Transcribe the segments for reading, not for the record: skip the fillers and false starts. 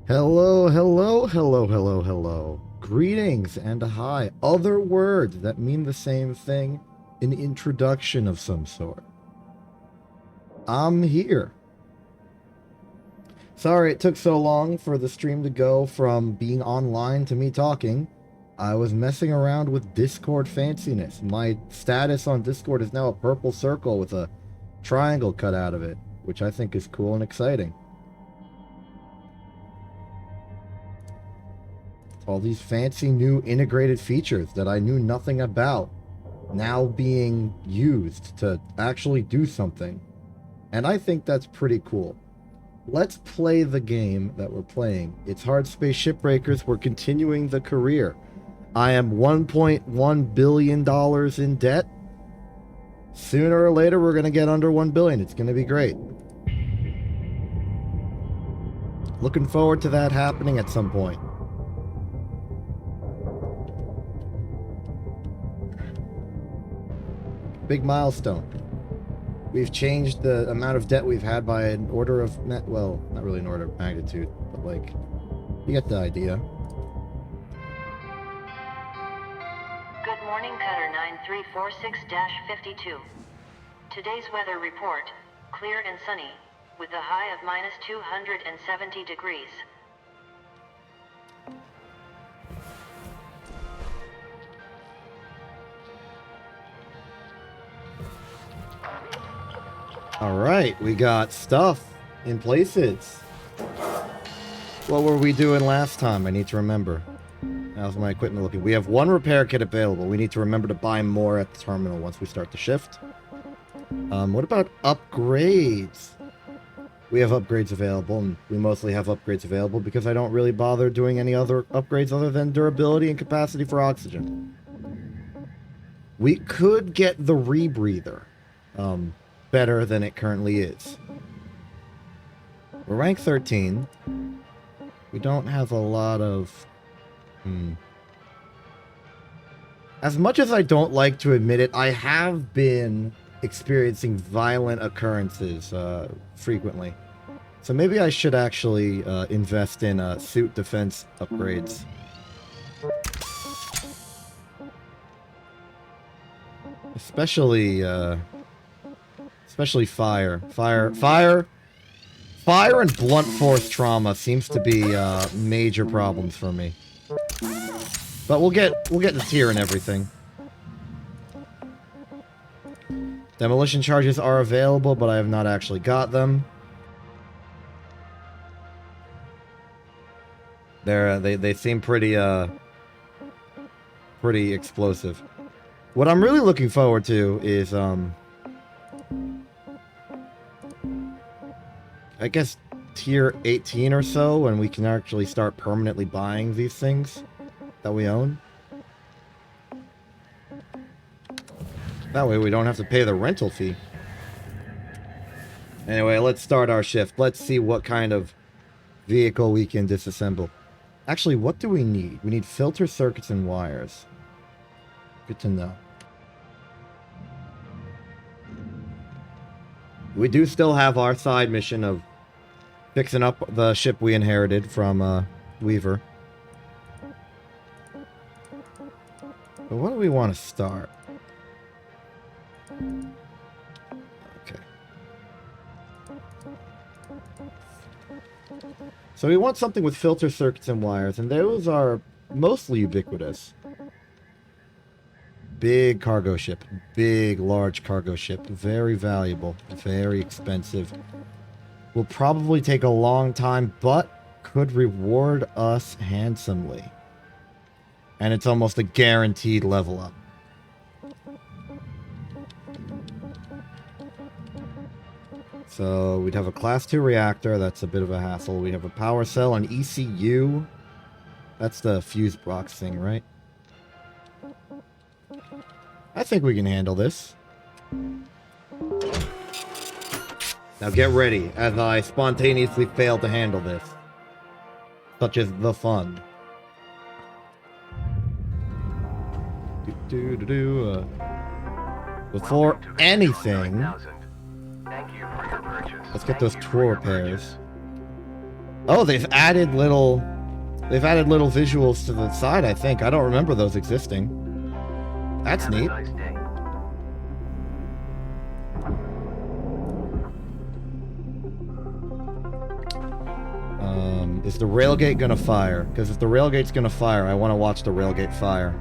Hello, hello, hello, hello, hello. Greetings and hi. Other words that mean the same thing. An introduction of some sort. I'm here. Sorry it took so long for the stream to go from being online to me talking. I was messing around with Discord fanciness. My status on Discord is now a purple circle with a triangle cut out of it, which I think is cool and exciting. All these fancy new integrated features that I knew nothing about now being used to actually do something. And I think that's pretty cool. Let's play the game that we're playing. It's Hardspace Shipbreakers. We're continuing the career. I am $1.1 billion in debt. Sooner or later, we're going to get under 1 billion. It's going to be great. Looking forward to that happening at some point. Big milestone. We've changed the amount of debt we've had by an order of, well, not really an order of magnitude, but like, you get the idea. Good morning, Cutter 9346-52. Today's weather report, clear and sunny, with a high of minus 270 degrees. Alright, we got stuff in places. What were we doing last time? I need to remember. How's my equipment looking? We have one repair kit available. We need to remember to buy more at the terminal once we start the shift. What about upgrades? We have upgrades available, and we mostly have upgrades available because I don't really bother doing any other upgrades other than durability and capacity for oxygen. We could get the rebreather. Better than it currently is. We're rank 13. We don't have a lot of... As much as I don't like to admit it, I have been experiencing violent occurrences frequently. So maybe I should actually invest in suit defense upgrades. Especially fire. Fire and blunt force trauma seems to be major problems for me. But we'll get the tier and everything. Demolition charges are available, but I have not actually got them. They seem pretty explosive. What I'm really looking forward to is I guess tier 18 or so, when we can actually start permanently buying these things that we own. That way we don't have to pay the rental fee. Anyway, let's start our shift. Let's see what kind of vehicle we can disassemble. Actually, what do we need? We need filter circuits and wires. Good to know. We do still have our side mission of fixing up the ship we inherited from Weaver. But what do we want to start? Okay. So we want something with filter circuits and wires, and those are mostly ubiquitous. Big cargo ship. Big, large cargo ship. Very valuable. Very expensive. Will probably take a long time, but could reward us handsomely. And it's almost a guaranteed level up. So we'd have a class 2 reactor. That's a bit of a hassle. We have a power cell, an ECU. That's the fuse box thing, right? I think we can handle this. Now get ready, as I spontaneously fail to handle this. Such as the fun. Before anything, let's get those tool repairs. Oh, they've added little visuals to the side, I think. I don't remember those existing. That's Have a neat. nice day. Is the railgate gonna fire? Because if the railgate's gonna fire, I want to watch the railgate fire.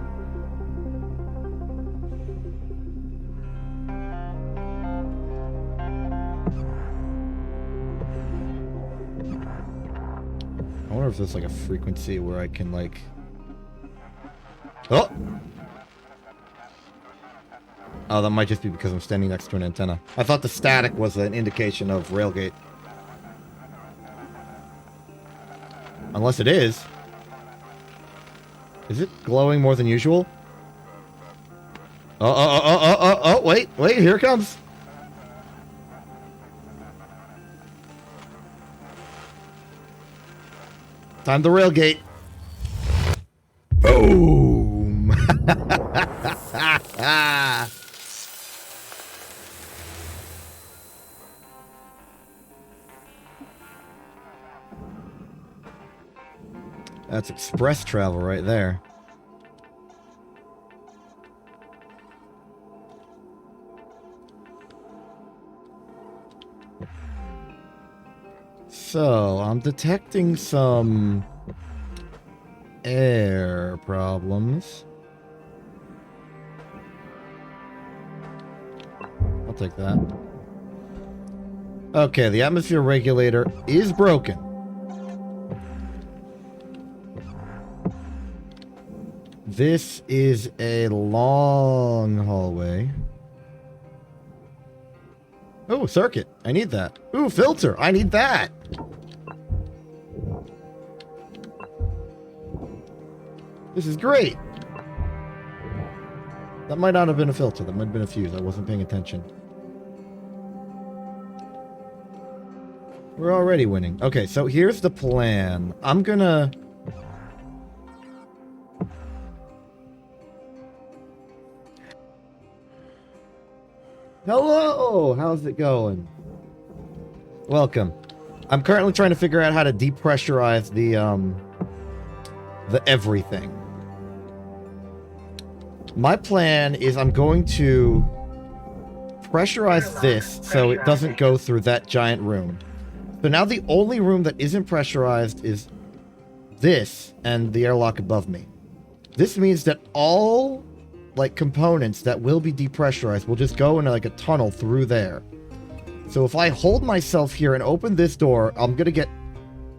I wonder if there's like a frequency where I can like... Oh! Oh, that might just be because I'm standing next to an antenna. I thought the static was an indication of railgate. Unless it is. Is it glowing more than usual? Oh, wait, here it comes. Time to railgate. Boom. That's express travel right there. So, I'm detecting some air problems. I'll take that. Okay, the atmosphere regulator is broken. This is a long hallway. Oh, circuit. I need that. Ooh, filter. I need that. This is great. That might not have been a filter. That might have been a fuse. I wasn't paying attention. We're already winning. Okay, so here's the plan. I'm gonna... Hello! How's it going? Welcome. I'm currently trying to figure out how to depressurize the everything. My plan is I'm going to pressurize this so it doesn't go through that giant room. So now the only room that isn't pressurized is this and the airlock above me. This means that all like components that will be depressurized will just go into like a tunnel through there. So if I hold myself here and open this door, I'm gonna get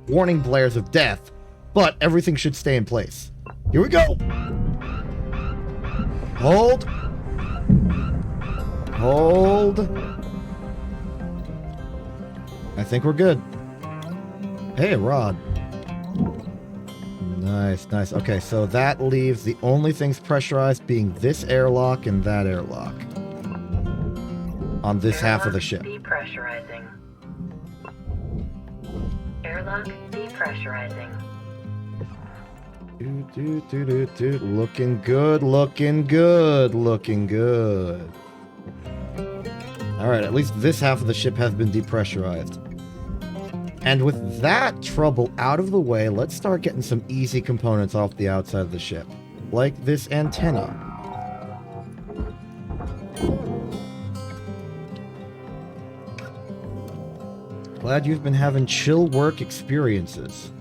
warning blares of death, but everything should stay in place. Here we go. Hold. Hold. I think we're good. Hey, Rod. Nice, nice. Okay, so that leaves the only things pressurized being this airlock and that airlock. On this half of the ship. Depressurizing. Airlock depressurizing. Looking good, looking good, looking good. Alright, at least this half of the ship has been depressurized. And with that trouble out of the way, let's start getting some easy components off the outside of the ship. Like this antenna. Glad you've been having chill work experiences.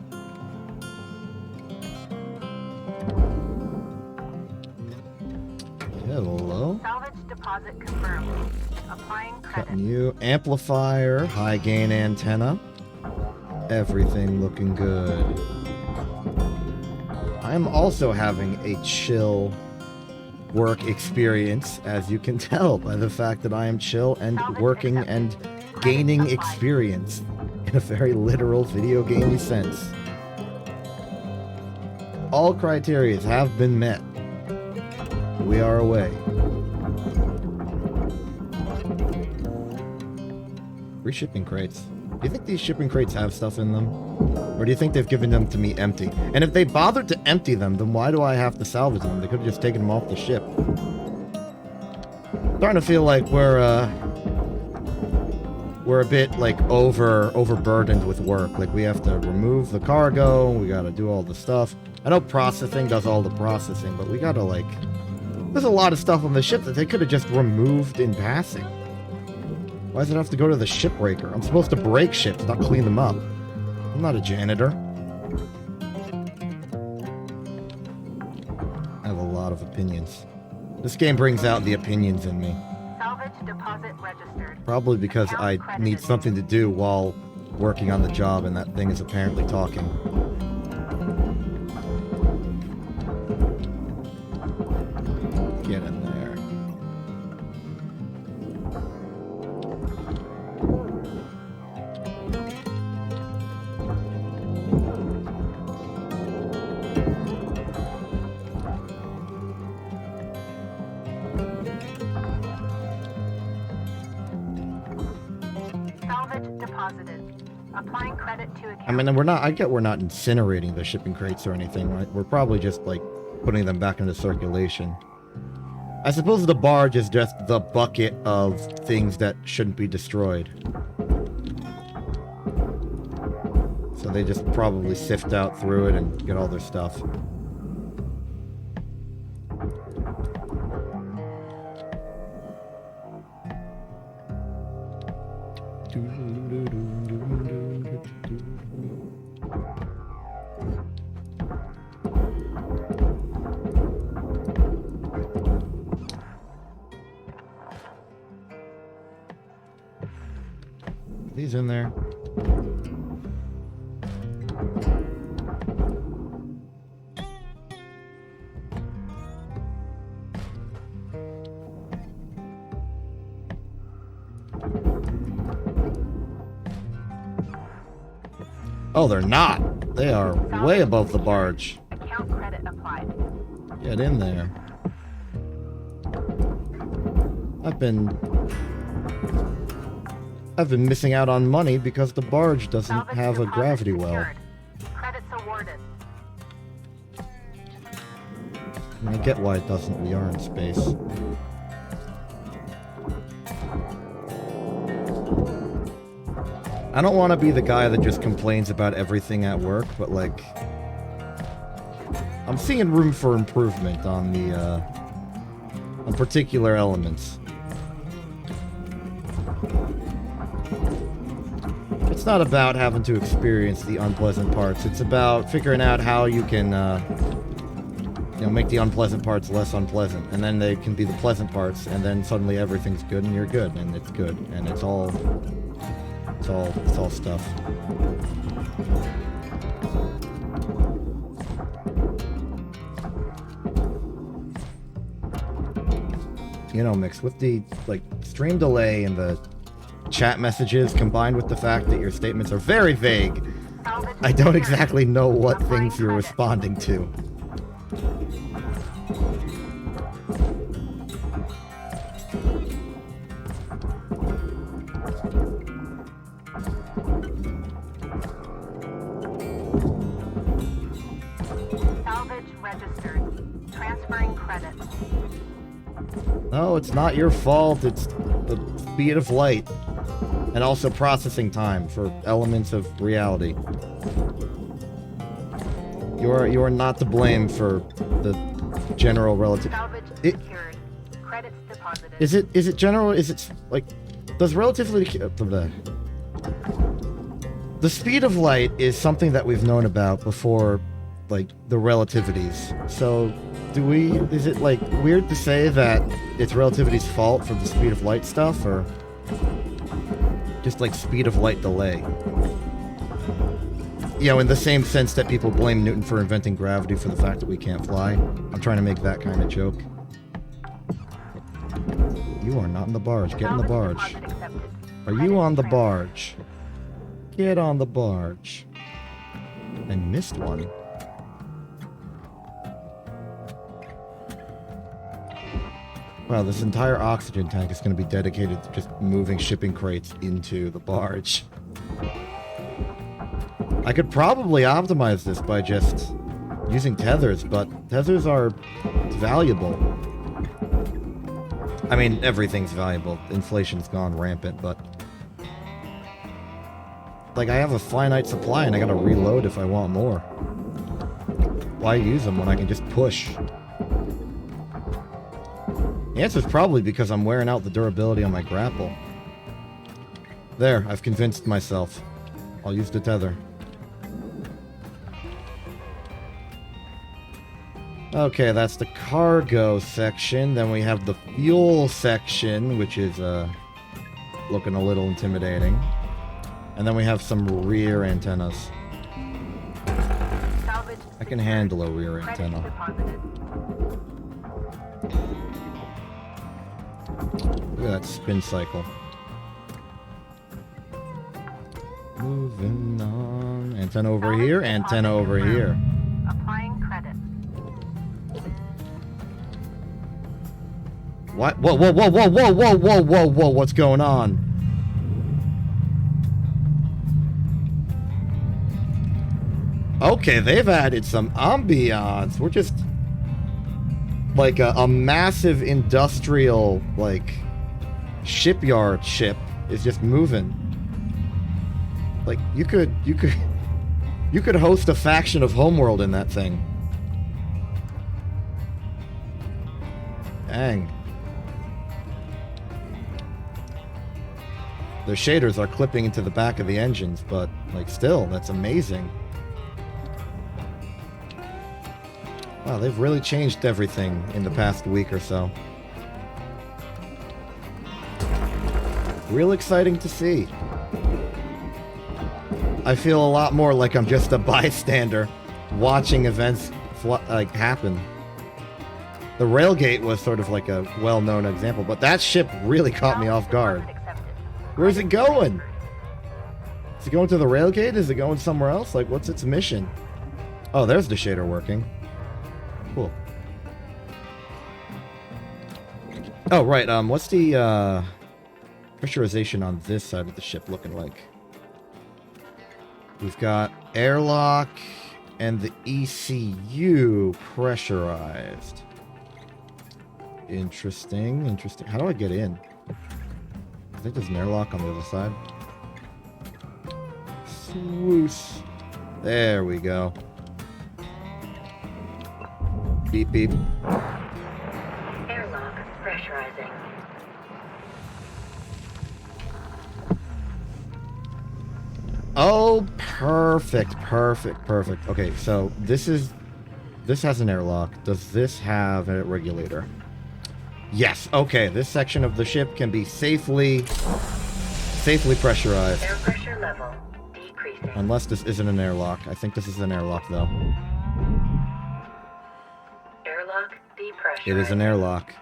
Hello. Salvage deposit confirmed. Applying credit. Cutting you. Amplifier, high gain antenna. Everything looking good. I am also having a chill work experience, as you can tell by the fact that I am chill and working and gaining experience in a very literal video gamey sense. All criteria have been met. We are away. Free shipping crates. Do you think these shipping crates have stuff in them? Or do you think they've given them to me empty? And if they bothered to empty them, then why do I have to salvage them? They could have just taken them off the ship. Starting to feel like we're we're a bit like overburdened with work. Like we have to remove the cargo, we gotta do all the stuff. I know processing does all the processing, but we gotta like, there's a lot of stuff on the ship that they could have just removed in passing. Why does it have to go to the shipbreaker? I'm supposed to break ships, not clean them up. I'm not a janitor. I have a lot of opinions. This game brings out the opinions in me. Salvage deposit registered. Probably because I need something to do while working on the job, and that thing is apparently talking. Get in there. Salvage deposited. Applying credit to account. I mean, I get we're not incinerating the shipping crates or anything, right? We're probably just, like, putting them back into circulation. I suppose the barge is just the bucket of things that shouldn't be destroyed. So they just probably sift out through it and get all their stuff. These in there. Oh, they're not. They are way above the barge. Account credit applied. Get in there. I've been missing out on money because the barge doesn't Salvage have a deposit gravity well. secured. Credits awarded. I mean, I get why it doesn't. We are in space. I don't want to be the guy that just complains about everything at work, but like, I'm seeing room for improvement on the on particular elements. It's not about having to experience the unpleasant parts. It's about figuring out how you can, make the unpleasant parts less unpleasant, and then they can be the pleasant parts, and then suddenly everything's good, and you're good, and it's good, and it's all stuff. You know, mixed with the stream delay and the chat messages combined with the fact that your statements are very vague, I don't exactly know what things you're responding to. Salvage registered. Transferring credit. No, it's not your fault. It's the speed of light. And also processing time for elements of reality. You are not to blame for the general relative. Salvage secured. Credits deposited. Is it general? Is it like does relatively the speed of light is something that we've known about before, like the relativities. So is it like weird to say that it's relativity's fault for the speed of light stuff, or just like speed of light delay? You know, in the same sense that people blame Newton for inventing gravity for the fact that we can't fly. I'm trying to make that kind of joke. You are not in the barge. Get in the barge. Are you on the barge? Get on the barge. I missed one. Wow, this entire oxygen tank is going to be dedicated to just moving shipping crates into the barge. I could probably optimize this by just using tethers, but tethers are valuable. I mean, everything's valuable. Inflation's gone rampant, but Like, I have a finite supply and I gotta reload if I want more. Why use them when I can just push? The answer is probably because I'm wearing out the durability on my grapple. There, I've convinced myself. I'll use the tether. Okay, that's the cargo section. Then we have the fuel section, which is looking a little intimidating. And then we have some rear antennas. Salvage I can handle a rear credits antenna. deposited. Look at that spin cycle. Moving on. Antenna over Salvage here, deposit antenna over confirmed. here. Applying credit. What? Whoa, whoa, whoa, whoa, whoa, whoa, whoa, whoa, whoa, what's going on? Okay, they've added some ambiance. We're just like a massive industrial, like, shipyard ship is just moving. Like, you could host a faction of Homeworld in that thing. Dang. The shaders are clipping into the back of the engines, but, like, still, that's amazing. Wow, they've really changed everything in the past week or so. Real exciting to see. I feel a lot more like I'm just a bystander watching events like happen. The railgate was sort of like a well-known example, but that ship really caught me off guard. Salvage deposit accepted. Where's it going? Is it going to the railgate? Is it going somewhere else? Like, what's its mission? Oh, there's the shader working. Cool. Oh, right. What's the pressurization on this side of the ship looking like? We've got airlock and the ECU pressurized. Interesting, interesting. How do I get in? I think there's an airlock on the other side. Swoosh. There we go. Beep, beep. Airlock pressurizing. Oh, perfect, perfect, perfect. Okay, so this has an airlock. Does this have a regulator? Yes. Okay, this section of the ship can be safely pressurized. Air pressure level decreasing. Unless this isn't an airlock. I think this is an airlock, though. Airlock depressurizing. It is an airlock.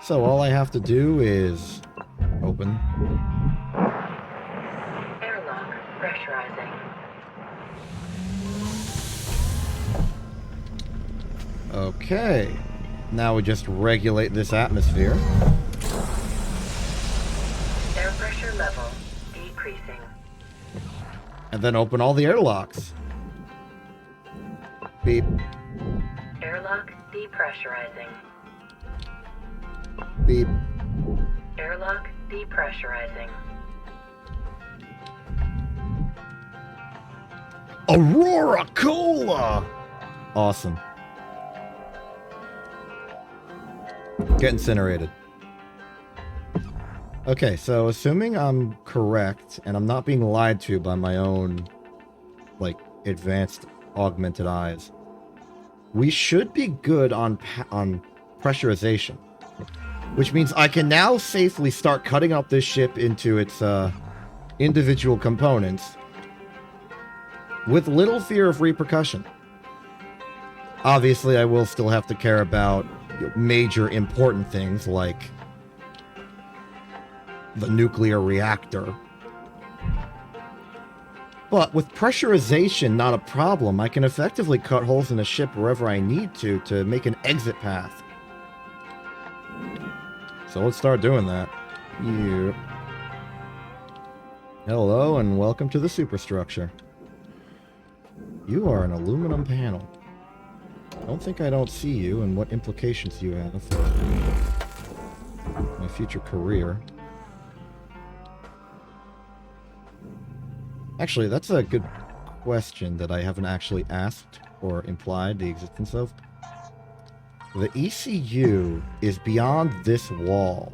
So all I have to do is open. Airlock pressurizing. Okay. Now we just regulate this atmosphere. Air pressure level decreasing. And then open all the airlocks. Beep. Airlock depressurizing. Beep. Airlock depressurizing. Aurora Cola! Awesome. Get incinerated. Okay, so assuming I'm correct, and I'm not being lied to by my own, like, advanced augmented eyes, we should be good on pressurization. Which means I can now safely start cutting up this ship into its individual components with little fear of repercussion. Obviously, I will still have to care about major important things like the nuclear reactor. But with pressurization not a problem, I can effectively cut holes in the ship wherever I need to make an exit path. So let's start doing that. Yep. Hello and welcome to the superstructure. You are an aluminum panel. Don't think I don't see you and what implications you have for my future career. Actually, that's a good question that I haven't actually asked or implied the existence of. The ECU is beyond this wall.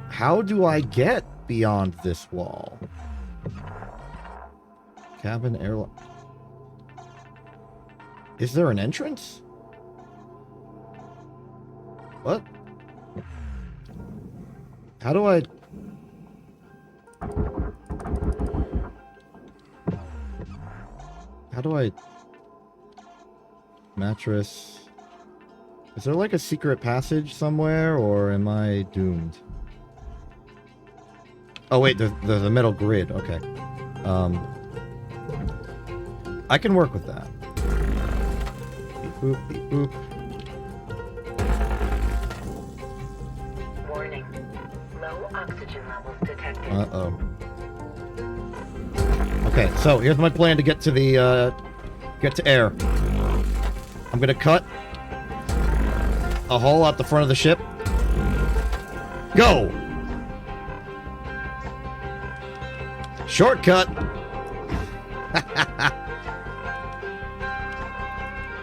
How do I get beyond this wall? Cabin airlock. Is there an entrance? What? How do I... How do I... Mattress... Is there like a secret passage somewhere, or am I doomed? Oh wait, there's a metal grid, okay. I can work with that. Beep boop, beep boop. Warning. Low oxygen levels detected. Uh-oh. Okay, so here's my plan to get to the, get to air. I'm gonna cut a hole out the front of the ship. Go! Shortcut!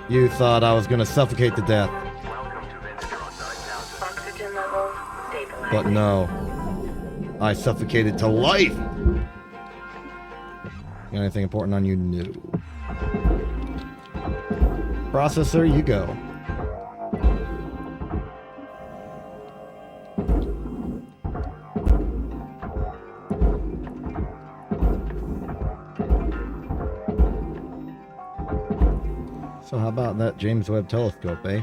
You thought I was gonna suffocate to death. Oxygen levels stabilizing. But no. I suffocated to life! Got anything important on you? No. Processor, you go. So how about that James Webb Telescope, eh?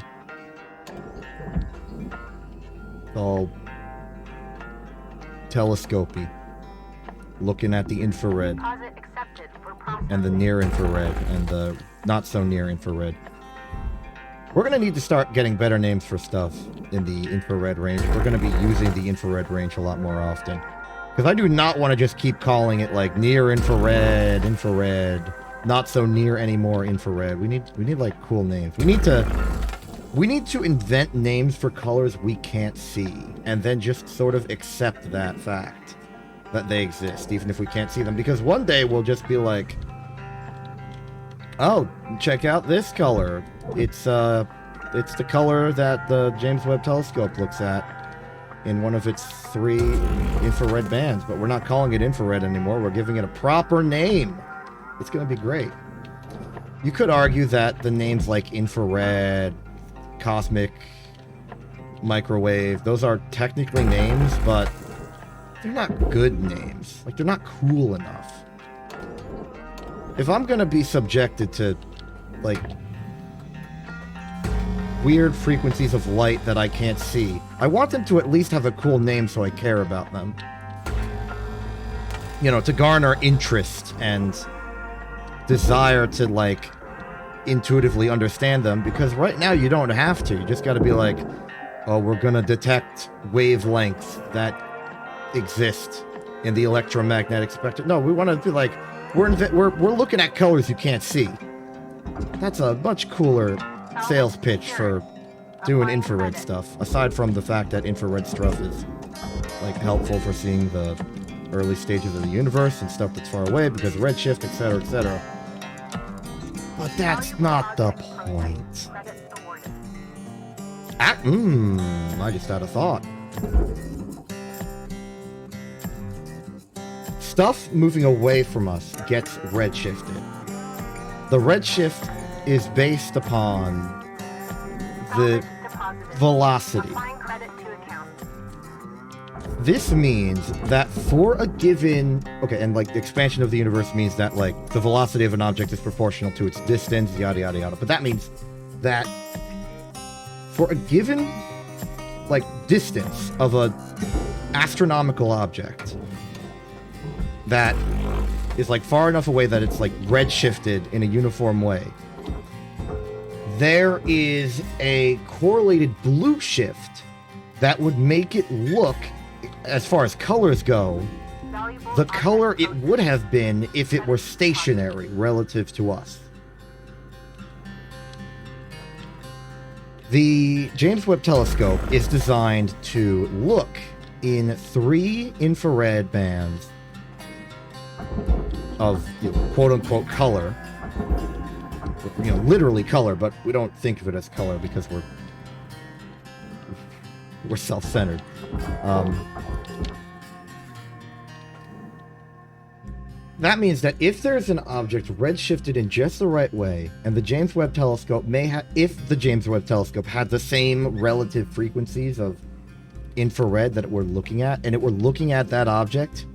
All telescopy. Looking at the infrared. Deposit accepted for processing. And the near infrared and the not so near infrared. We're gonna need to start getting better names for stuff in the infrared range. We're gonna be using the infrared range a lot more often. Because I do not want to just keep calling it like near infrared, infrared, not so near anymore infrared. We need like cool names. We need to invent names for colors we can't see and then just sort of accept that fact that they exist, even if we can't see them. Because one day we'll just be like, oh, check out this color. It's the color that the James Webb Telescope looks at in one of its 3 infrared bands. But we're not calling it infrared anymore. We're giving it a proper name. It's going to be great. You could argue that the names like infrared, cosmic, microwave, those are technically names, but they're not good names. Like, they're not cool enough. If I'm gonna be subjected to, like, weird frequencies of light that I can't see, I want them to at least have a cool name so I care about them. You know, to garner interest and desire to, like, intuitively understand them, because right now you don't have to. You just gotta be like, oh, we're gonna detect wavelengths that exist in the electromagnetic spectrum. No, we want to be like, we're looking at colors you can't see. That's a much cooler sales pitch for doing infrared stuff, aside from the fact that infrared stuff is like helpful for seeing the early stages of the universe and stuff that's far away because of redshift, etc., etc. But that's not the point. Credits awarded. I just had a thought. Stuff moving away from us gets redshifted. The redshift is based upon the Deposited. velocity. Applying credit to account. This means that for a given... Okay, and like the expansion of the universe means that like the velocity of an object is proportional to its distance, yada yada yada. But that means that for a given like distance of a astronomical object that is like far enough away that it's like redshifted in a uniform way, there is a correlated blue shift that would make it look, as far as colors go, Valuable the color it would have been if it were stationary relative to us. The James Webb Telescope is designed to look in 3 infrared bands of quote-unquote color. Literally color, but we don't think of it as color because we're self-centered. That means that if there's an object redshifted in just the right way, and the James Webb Telescope if the James Webb Telescope had the same relative frequencies of infrared that we're looking at, and we're looking at that object,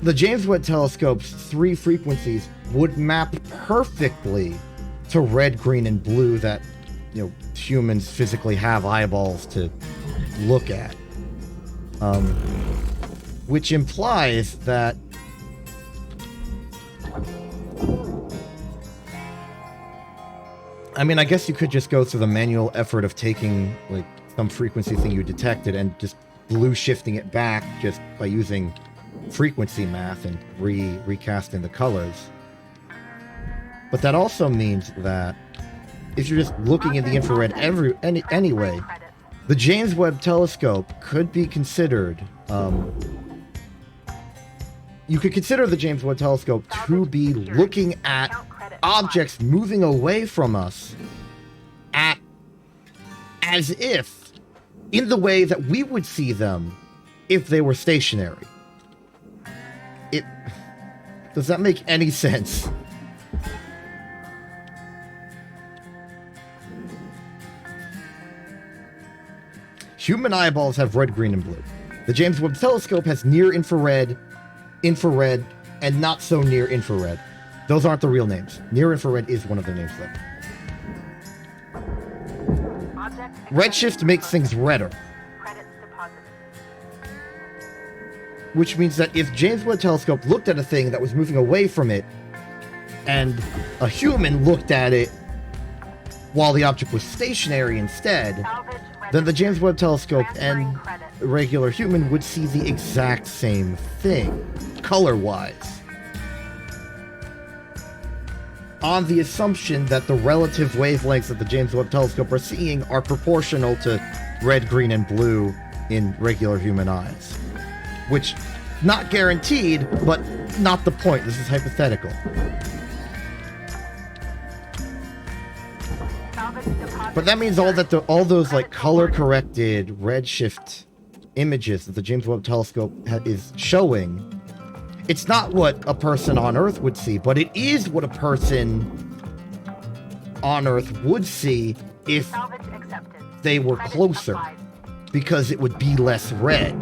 the James Webb Telescope's 3 frequencies would map perfectly to red, green, and blue that, humans physically have eyeballs to look at. Which implies that I guess you could just go through the manual effort of taking, some frequency thing you detected and just blue shifting it back just by using frequency math and recasting the colors. But that also means that if you're just looking in the infrared anyway, the James Webb Telescope could be considered, you could consider the James Webb Telescope to be looking at objects moving away from us as if in the way that we would see them if they were stationary. Does that make any sense? Human eyeballs have red, green, and blue. The James Webb Telescope has near infrared, and not so near infrared. Those aren't the real names. Near infrared is one of the names, though. Redshift makes things redder. Which means that if James Webb Telescope looked at a thing that was moving away from it, and a human looked at it while the object was stationary instead, then the James Webb Telescope and a regular human would see the exact same thing, color-wise. On the assumption that the relative wavelengths that the James Webb Telescope are seeing are proportional to red, green, and blue in regular human eyes. Which, not guaranteed, but not the point. This is hypothetical. But that means all those color-corrected redshift images that the James Webb Telescope is showing, it's not what a person on Earth would see, but it is what a person on Earth would see if they were closer, because it would be less red.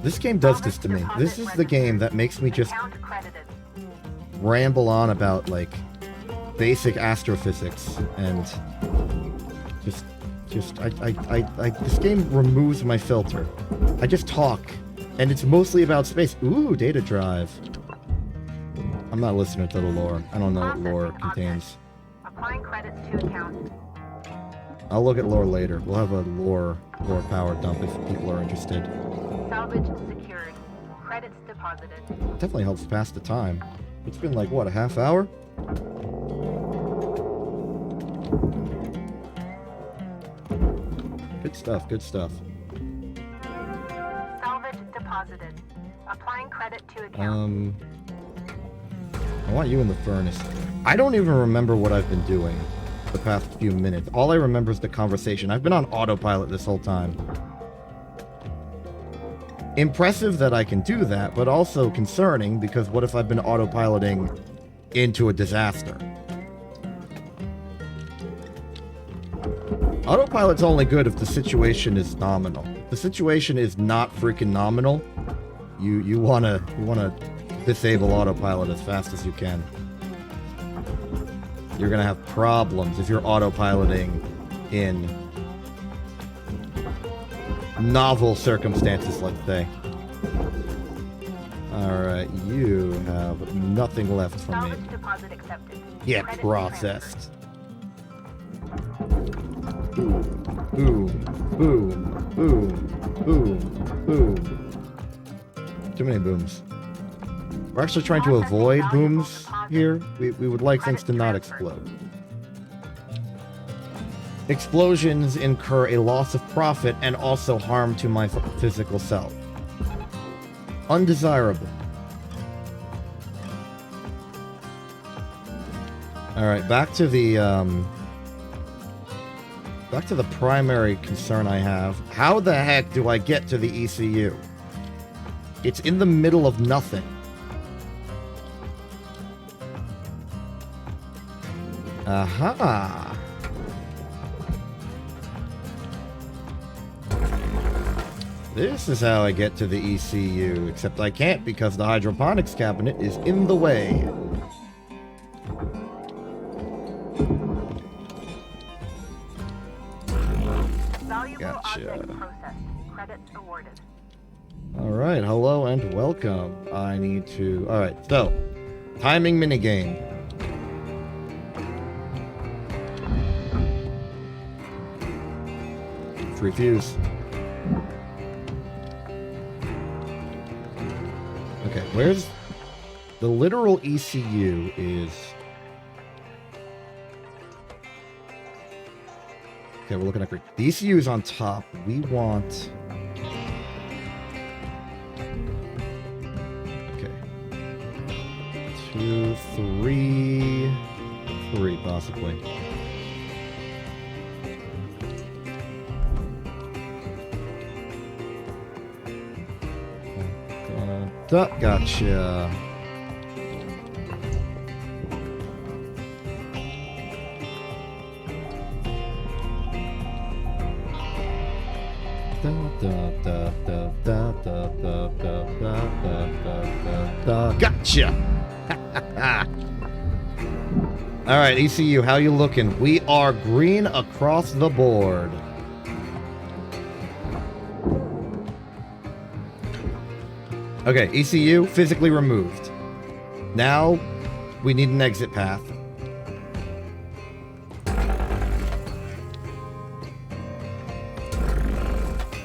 This game does this to me. This is the game that makes me just ramble on about, basic astrophysics, and this game removes my filter. I just talk, and it's mostly about space. Ooh, data drive. I'm not listening to the lore. I don't know what lore contains. Applying credits to account. I'll look at lore later. We'll have a lore power dump if people are interested. Salvage secured. Credits deposited. Definitely helps pass the time. It's been a half hour? Good stuff, good stuff. Salvage deposited. Applying credit to account. I want you in the furnace. I don't even remember what I've been doing the past few minutes. All I remember is the conversation. I've been on autopilot this whole time. Impressive that I can do that, but also concerning, because what if I've been autopiloting into a disaster? Autopilot's only good if the situation is nominal. If the situation is not freaking nominal, you wanna disable autopilot as fast as you can. You're gonna have problems if you're autopiloting in novel circumstances, let's say. Alright, you have nothing left from me. Salvage deposit accepted. Yeah, Credit processed. Boom, boom, boom, boom, boom. Too many booms. We're actually trying to avoid booms here. We would like things to not explode. Explosions incur a loss of profit and also harm to my physical self. Undesirable. Alright, back to the primary concern I have. How the heck do I get to the ECU? It's in the middle of nothing. Aha! This is how I get to the ECU, except I can't because the hydroponics cabinet is in the way. Gotcha. Credits awarded. Alright, hello and welcome. I need to... Alright, so, timing minigame. Refuse. Okay, where's the literal ECU is... Okay, we're looking at... The ECU is on top. We want... Okay. 2, 3... 3, possibly. Gotcha. Gotcha. All right, ECU, how you looking? We are green across the board. Okay, ECU physically removed. Now we need an exit path.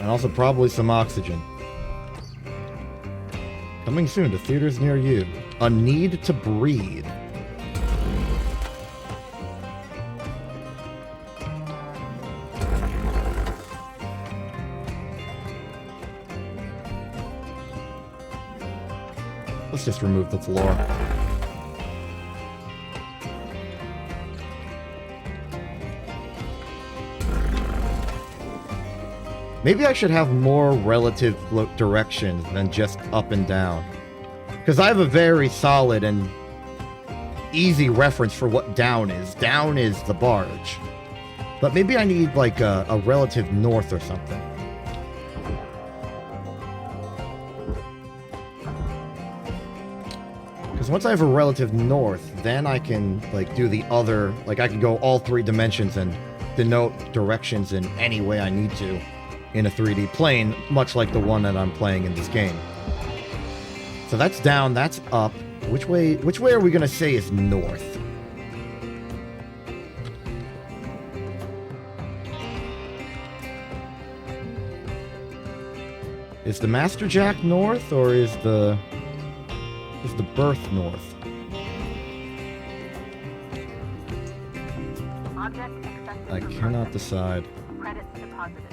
And also probably some oxygen. Coming soon to theaters near you. A Need to Breathe. Let's just remove the floor. Maybe I should have more relative direction than just up and down. Because I have a very solid and easy reference for what down is. Down is the barge. But maybe I need like a relative north or something. Because once I have a relative north, then I can like do the other, like I can go all 3 dimensions and denote directions in any way I need to in a 3D plane, much like the one that I'm playing in this game. So that's down, that's up. Which way are we gonna say is north? Is the Master Jack north, or is the berth north? I cannot decide.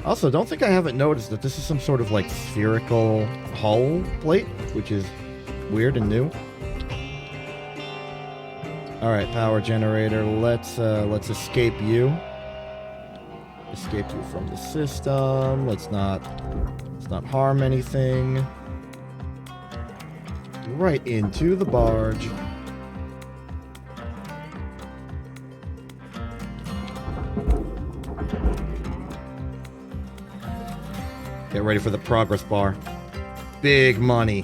Also, don't think I haven't noticed that this is some sort of like spherical hull plate, which is weird and new. All right, power generator. Let's escape you. Escape you from the system. Let's not harm anything. Right into the barge. Get ready for the progress bar. Big money.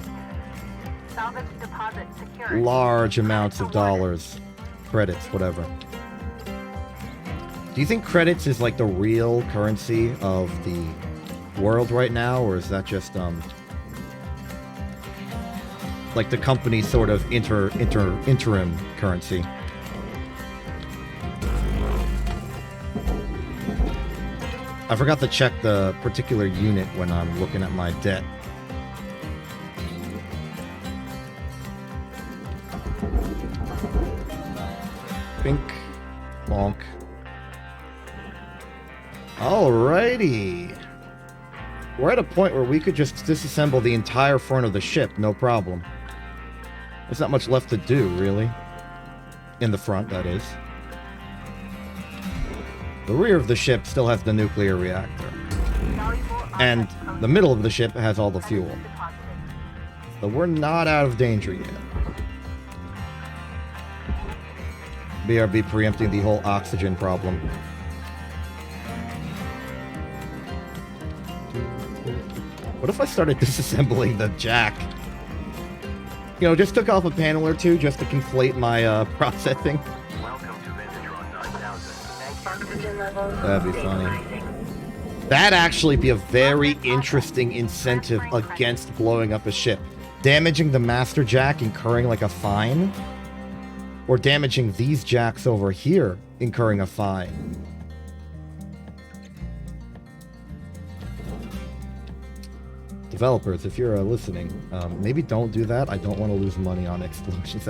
Salvage deposit secured. Large amounts of dollars. Credits, whatever. Do you think credits is like the real currency of the world right now, or is that just like the company's sort of interim currency? I forgot to check the particular unit when I'm looking at my debt. Bink. Bonk. Alrighty. We're at a point where we could just disassemble the entire front of the ship, no problem. There's not much left to do, really. In the front, that is. The rear of the ship still has the nuclear reactor. And the middle of the ship has all the fuel. So we're not out of danger yet. BRB preempting the whole oxygen problem. What if I started disassembling the jack? You know, just took off a panel or two just to conflate my processing. Welcome to Ventatron 9000. Oxygen levels That'd be funny. stabilizing. That'd actually be a very interesting incentive against blowing up a ship. Damaging the master jack, incurring like a fine. Or damaging these jacks over here, incurring a fine. Developers, if you're listening, maybe don't do that. I don't want to lose money on explosions.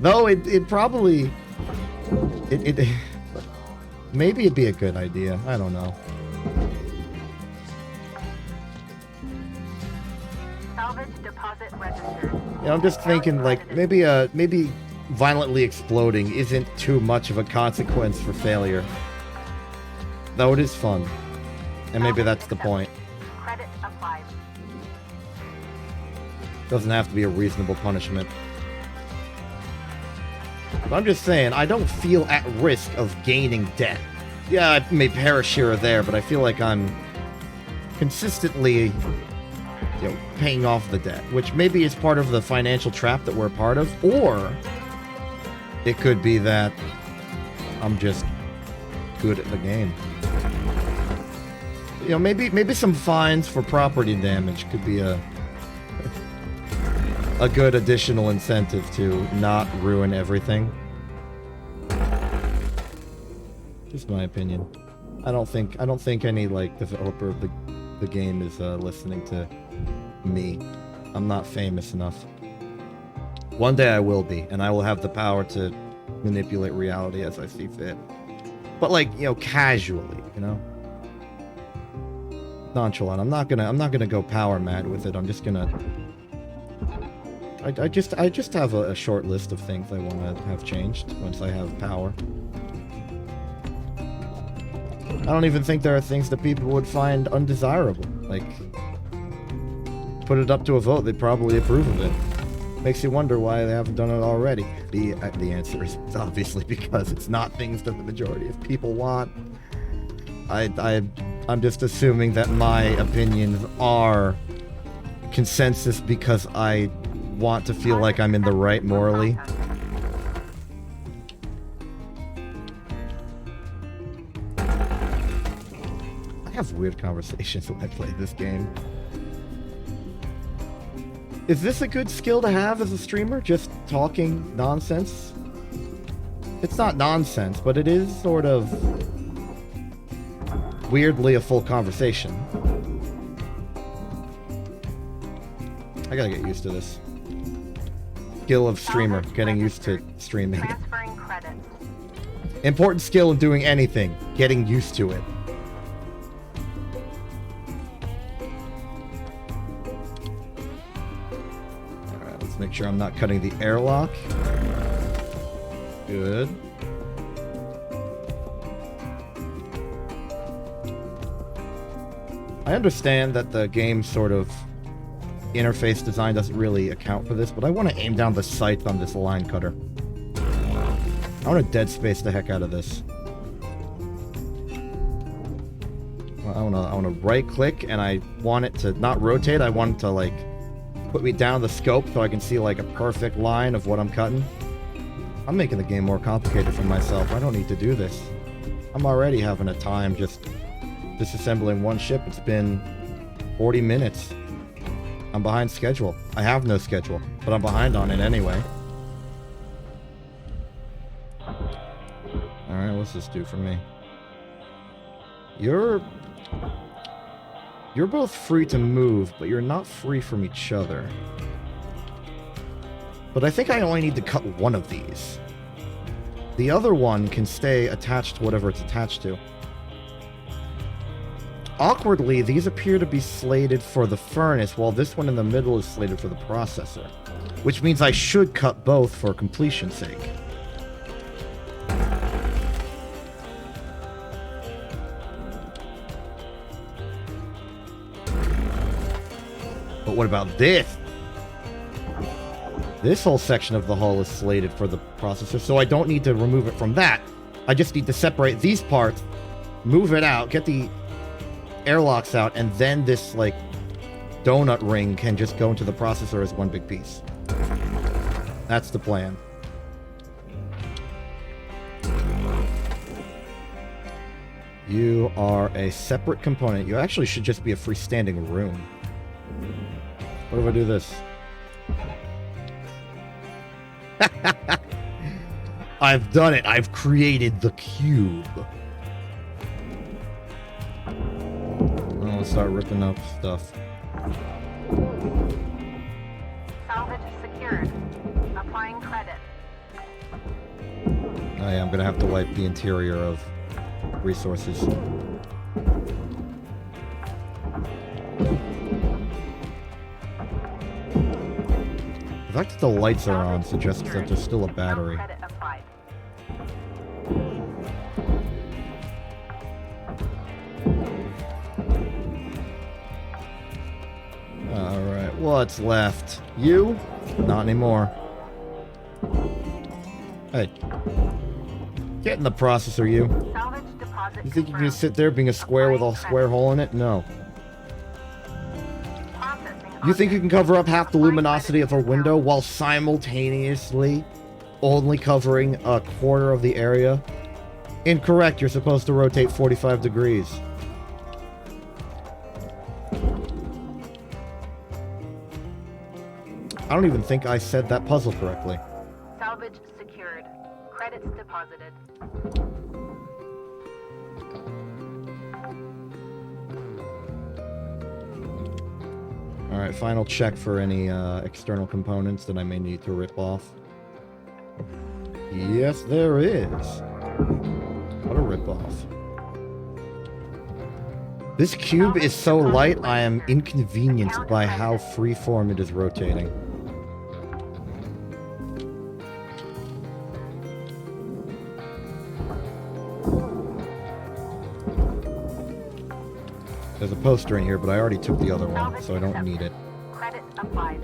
Though it probably... Maybe it'd be a good idea. I don't know. Salvage deposit registered. You know, I'm just thinking, like, maybe violently exploding isn't too much of a consequence for failure. Though it is fun. And maybe that's the point. Credit applied. Doesn't have to be a reasonable punishment. But I'm just saying, I don't feel at risk of gaining debt. Yeah, I may perish here or there, but I feel like I'm consistently, you know, paying off the debt, which maybe is part of the financial trap that we're a part of, or it could be that I'm just good at the game. You know, maybe some fines for property damage could be a good additional incentive to not ruin everything. Just my opinion. I don't think any like developer of the game is listening to me. I'm not famous enough. One day I will be, and I will have the power to manipulate reality as I see fit. But like, you know, casually, you know? Nonchalant. I'm not gonna go power mad with it. I'm just gonna I just have a short list of things I want to have changed once I have power. I don't even think there are things that people would find undesirable. Like, put it up to a vote, they'd probably approve of it. Makes you wonder why they haven't done it already. The answer is obviously because it's not things that the majority of people want. I'm just assuming that my opinions are consensus because I want to feel like I'm in the right morally. I have weird conversations when I play this game. Is this a good skill to have as a streamer? Just talking nonsense? It's not nonsense, but it is sort of weirdly a full conversation. I gotta get used to this. Skill of streamer, getting used to streaming. Transferring credit. Important skill in doing anything, getting used to it. Alright, let's make sure I'm not cutting the airlock. Good. I understand that the game sort of interface design doesn't really account for this, but I want to aim down the sights on this line cutter. I want to dead space the heck out of this. I want to right click, and I want it to not rotate. I want it to like put me down the scope so I can see like a perfect line of what I'm cutting. I'm making the game more complicated for myself. I don't need to do this. I'm already having a time just disassembling one ship. It's been 40 minutes. I'm behind schedule. I have no schedule, but I'm behind on it anyway. Alright, what's this do for me? You're both free to move, but you're not free from each other. But I think I only need to cut one of these. The other one can stay attached to whatever it's attached to. awkwardly, these appear to be slated for the furnace, while this one in the middle is slated for the processor. Which means I should cut both for completion's sake. But what about this? This whole section of the hull is slated for the processor, so I don't need to remove it from that. I just need to separate these parts, move it out, get the airlocks out, and then this, like, donut ring can just go into the processor as one big piece. That's the plan. You are a separate component. You actually should just be a freestanding room. What if I do this? I've done it. I've created the cube. Let's start ripping up stuff. Salvage secured. Applying credit. Oh yeah, I'm gonna have to wipe the interior of resources. The fact that the lights are on suggests that there's still a battery. Credit applied. Alright, what's left? You? Not anymore. Hey. Get in the processor, you. Salvage deposit You think you can just confirmed. sit there being a square with a square hole in it? No. You think you can cover up half the luminosity of a window while simultaneously only covering a quarter of the area? Incorrect, you're supposed to rotate 45 degrees. I don't even think I said that puzzle correctly. Salvage secured. Credits deposited. Alright, final check for any external components that I may need to rip off. Yes, there is. What a rip-off. This cube is so light, I am inconvenienced by how freeform it is rotating. There's a poster in here, but I already took the other one, so I don't need it. Credit applied.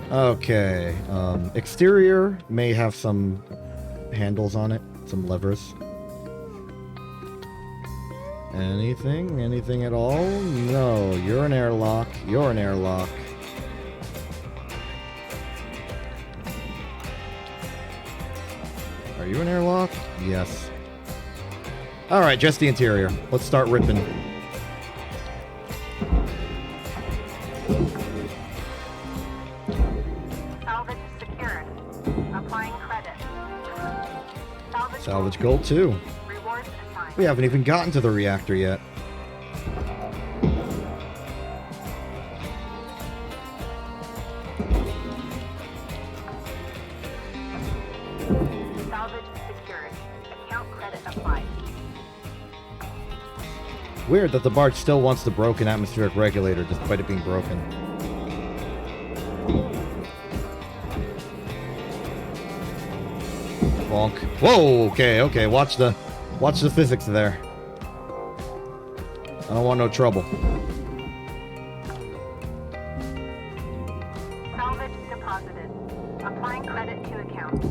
Okay, exterior may have some handles on it, some levers. Anything? Anything at all? No, you're an airlock, you're an airlock. Are you an airlock? Yes. Alright, just the interior. Let's start ripping. Salvage secured. Applying credit. Salvage gold too. Rewards assigned. We haven't even gotten to the reactor yet. Salvage secured. Account credit applied. Weird that the barge still wants the broken atmospheric regulator despite it being broken. Bonk. Whoa, okay, watch the physics there. I don't want no trouble. Salvage deposited. Applying credit to account.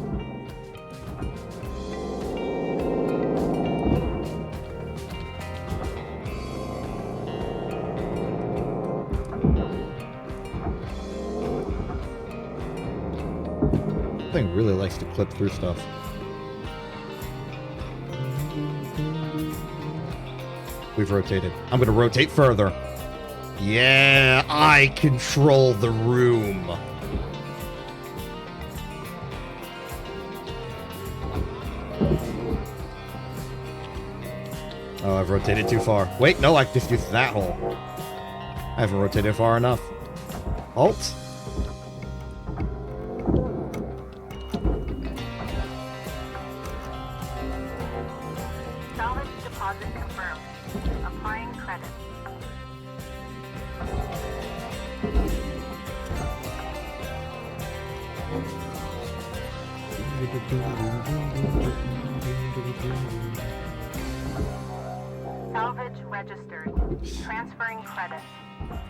This thing really likes to clip through stuff. We've rotated. I'm gonna rotate further. Yeah, I control the room. Oh, I've rotated too far. Wait, no, I just used that hole. I haven't rotated far enough. Halt. Salvage deposit confirmed. Salvage registered. Transferring credits.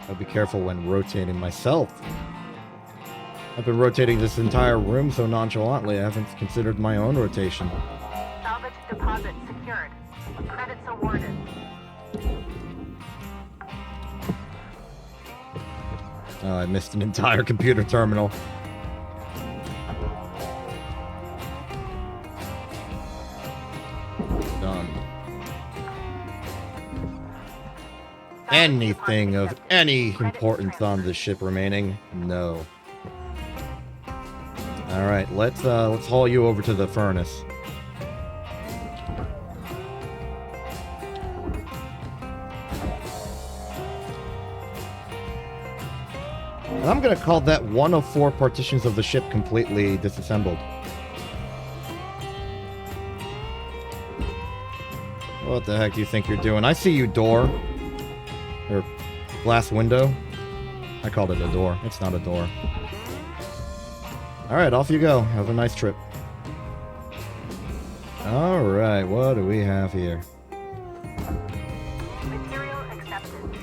I'll be careful when rotating myself. I've been rotating this entire room so nonchalantly, I haven't considered my own rotation. Salvage deposit secured. Credits awarded. Oh, I missed an entire computer terminal. Done. Anything of any importance on this ship remaining? No. Alright, let's haul you over to the furnace. And I'm gonna call that one of 4 partitions of the ship completely disassembled. What the heck do you think you're doing? I see you, door. Or glass window. I called it a door. It's not a door. Alright, off you go. Have a nice trip. Alright, what do we have here? Material accepted.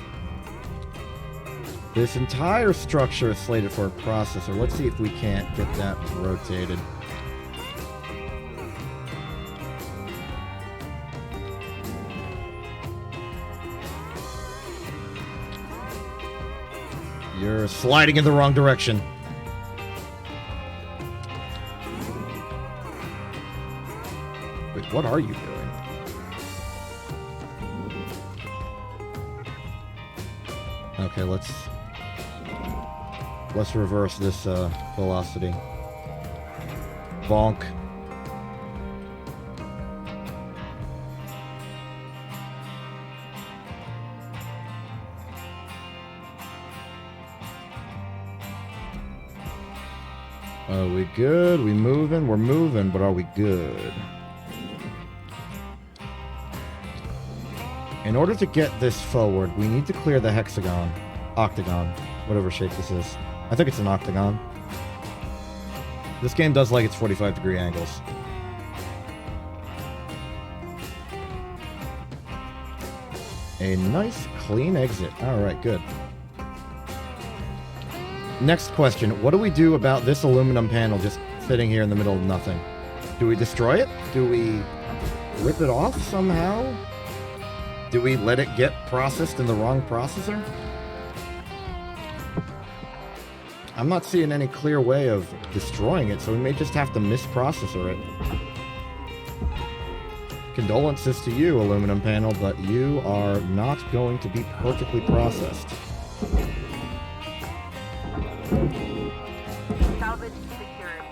This entire structure is slated for a processor. Let's see if we can't get that rotated. You're sliding in the wrong direction. Wait, what are you doing? Okay, let's reverse this velocity. Bonk. Are we good? We moving? We're moving, but are we good? In order to get this forward, we need to clear the hexagon. Octagon. Whatever shape this is. I think it's an octagon. This game does like its 45-degree angles. A nice, clean exit. Alright, good. Next question. What do we do about this aluminum panel just sitting here in the middle of nothing? Do we destroy it? Do we rip it off somehow? Do we let it get processed in the wrong processor? I'm not seeing any clear way of destroying it, so we may just have to misprocessor it. Condolences to you, aluminum panel, but you are not going to be perfectly processed. Salvage secured.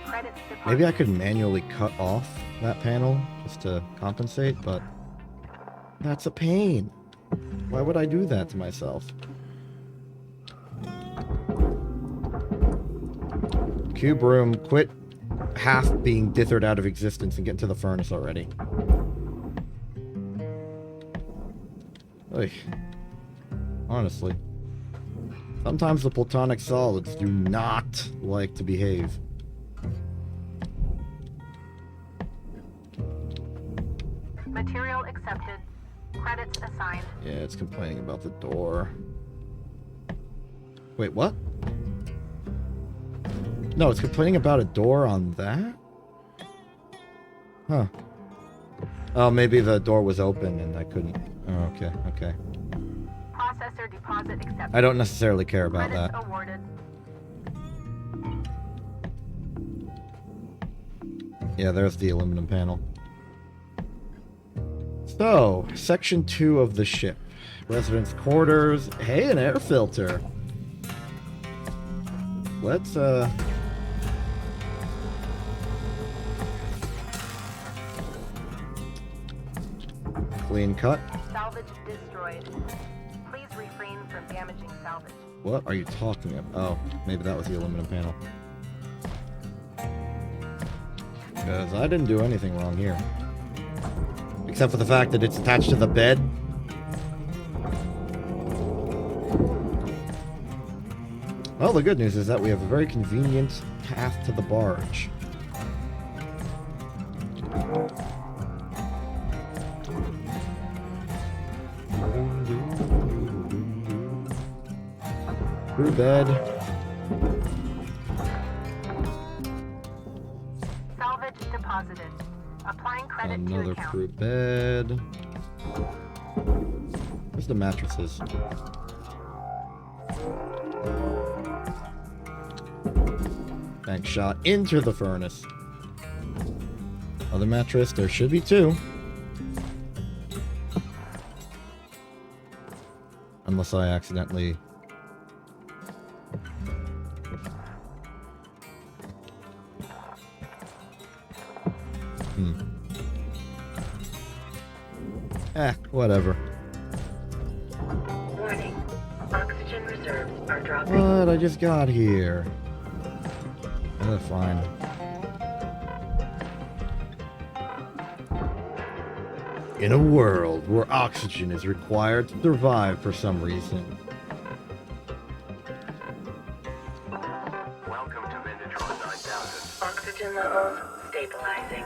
Credits deposit. Maybe I could manually cut off that panel just to compensate, but that's a pain. Why would I do that to myself? Cube room, quit half being dithered out of existence and get into the furnace already. Oy. Honestly. Sometimes the platonic solids do not like to behave. Material accepted. Credits assigned. Yeah, it's complaining about the door. Wait, what? No, it's complaining about a door on that? Huh. Oh, maybe the door was open and I couldn't... Oh, okay, okay. Processor deposit accepted. I don't necessarily care about Credits that. awarded. Yeah, there's the aluminum panel. So, section 2 of the ship. Residence quarters. Hey, an air filter. Let's, clean cut. Salvage destroyed. Please refrain from damaging salvage. What are you talking about? Oh, maybe that was the aluminum panel. Because I didn't do anything wrong here. Except for the fact that it's attached to the bed. Well, the good news is that we have a very convenient path to the barge. Crew bed. Salvage deposited. Applying credit to Another account. crew bed. Where's the mattresses? Bank shot into the furnace. Other mattress, there should be two. Unless I accidentally... whatever. Warning. Oxygen reserves are dropping. What? I just got here. Fine. In a world where oxygen is required to survive for some reason. Welcome to Vendatron 9000. Oxygen levels stabilizing.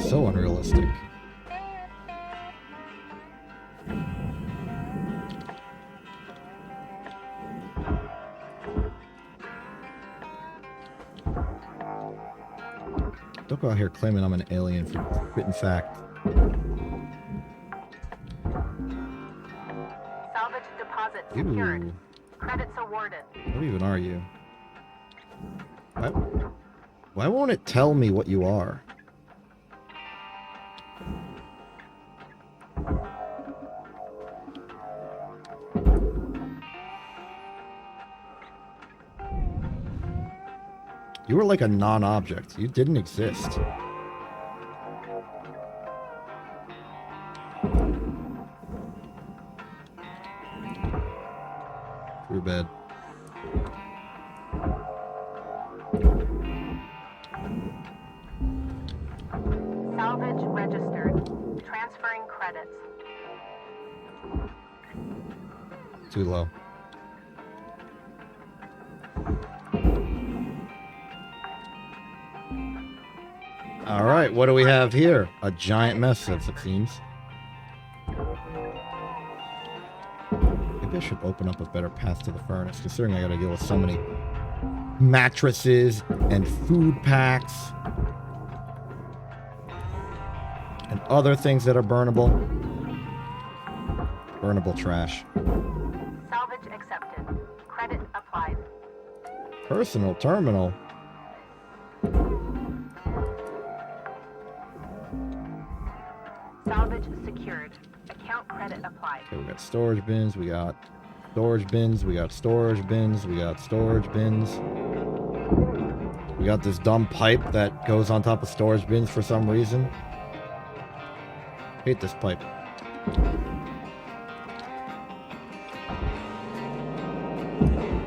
So unrealistic. Don't go out here claiming I'm an alien for written fact. Salvage deposit secured. Ooh. Credits awarded. What even are you? Why won't it tell me what you are? You were like a non-object. You didn't exist. Crew bed. Salvage registered. Transferring credits. Too low. Alright, what do we have here? A giant mess, as it seems. Maybe I should open up a better path to the furnace, considering I gotta deal with so many mattresses and food packs and other things that are burnable. Burnable trash. Salvage accepted. Credit applied. Personal terminal. Salvage secured. Account credit applied. Okay, we got storage bins, we got storage bins, we got storage bins, we got storage bins. We got this dumb pipe that goes on top of storage bins for some reason. Hate this pipe.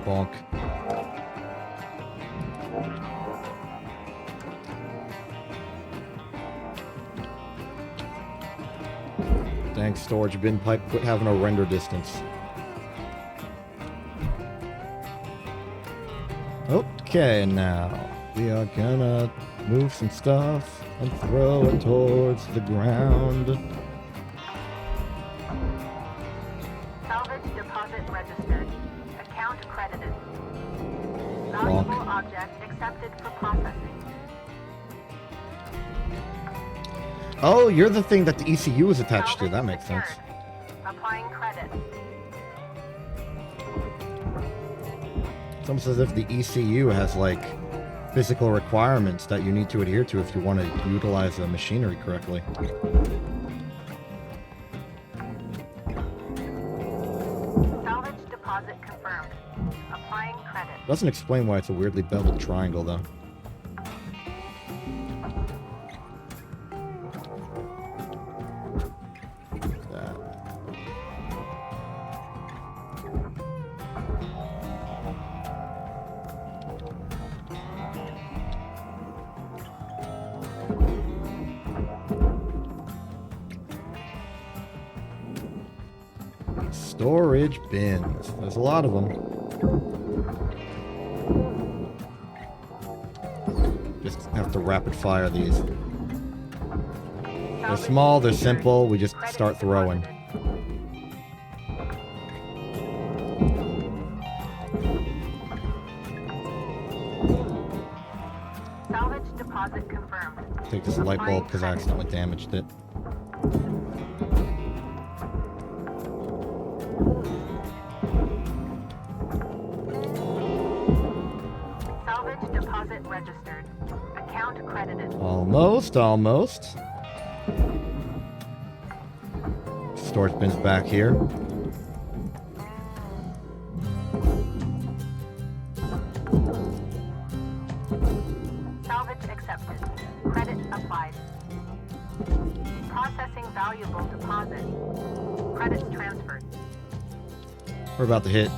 Bonk. Dang storage bin pipe, quit having a render distance. Okay, now we are gonna move some stuff and throw it towards the ground. Salvage deposit registered. Account credited. Valuable object accepted for processing. Oh, you're the thing that the ECU is attached to. Salvage That makes sense. secured. Applying credit. It's almost as if the ECU has, like, physical requirements that you need to adhere to if you want to utilize the machinery correctly. Salvage deposit confirmed. Applying credit. Doesn't explain why it's a weirdly beveled triangle, though. That. Storage bins. There's a lot of them. Just have to rapid fire these. They're small, they're simple, we just start throwing. Deposit confirmed. Take this light bulb because I accidentally damaged it. Salvage deposit registered. Account credited. Almost. Storage bin's back here. Salvage accepted. Credit applied. Processing valuable deposit. Credits transferred. We're about to hit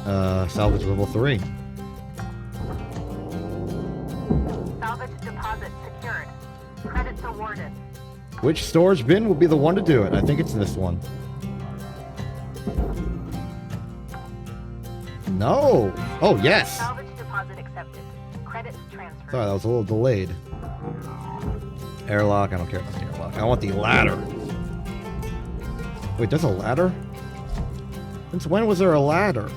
salvage level 3. Salvage deposit secured. Credits awarded. Which storage bin will be the one to do it? I think it's this one. No! Oh, yes! Salvage deposit accepted. Credits transferred. Sorry, that was a little delayed. Airlock, I don't care about the airlock. I want the ladder. Wait, there's a ladder? Since when was there a ladder?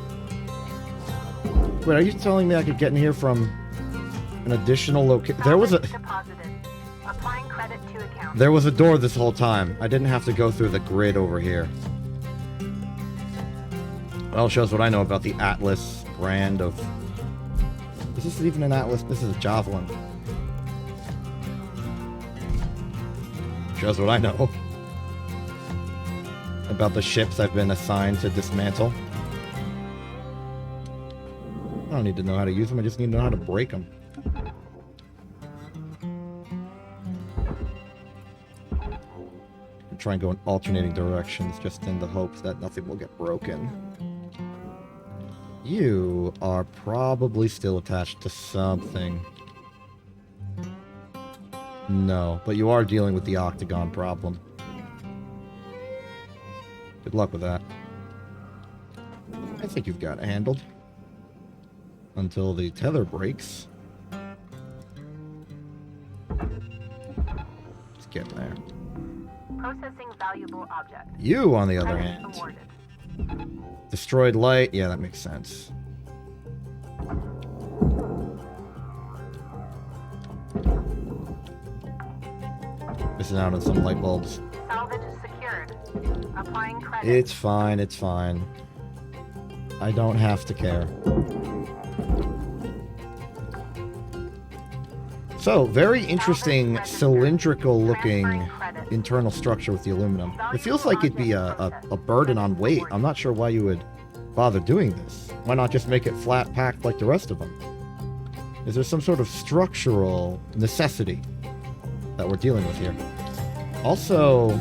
Wait, are you telling me I could get in here from an additional location? There was a... Deposited. Applying credit to account. There was a door this whole time. I didn't have to go through the grid over here. Well, shows what I know about the Atlas brand of... Is this even an Atlas? This is a Javelin. Shows what I know about the ships I've been assigned to dismantle. I don't need to know how to use them, I just need to know how to break them. I'm trying to go in alternating directions just in the hopes that nothing will get broken. You are probably still attached to something. No, but you are dealing with the octagon problem. Good luck with that. I think you've got it handled. Until the tether breaks. Let's get there. Processing valuable object. You, on the other Credits hand. awarded. Destroyed light. Yeah, that makes sense. Missing out on some light bulbs. Salvage secured. Applying credit. It's fine, it's fine. I don't have to care. So, very interesting cylindrical looking internal structure with the aluminum. It feels like it'd be a burden on weight. I'm not sure why you would bother doing this. Why not just make it flat packed like the rest of them? Is there some sort of structural necessity that we're dealing with here? Also...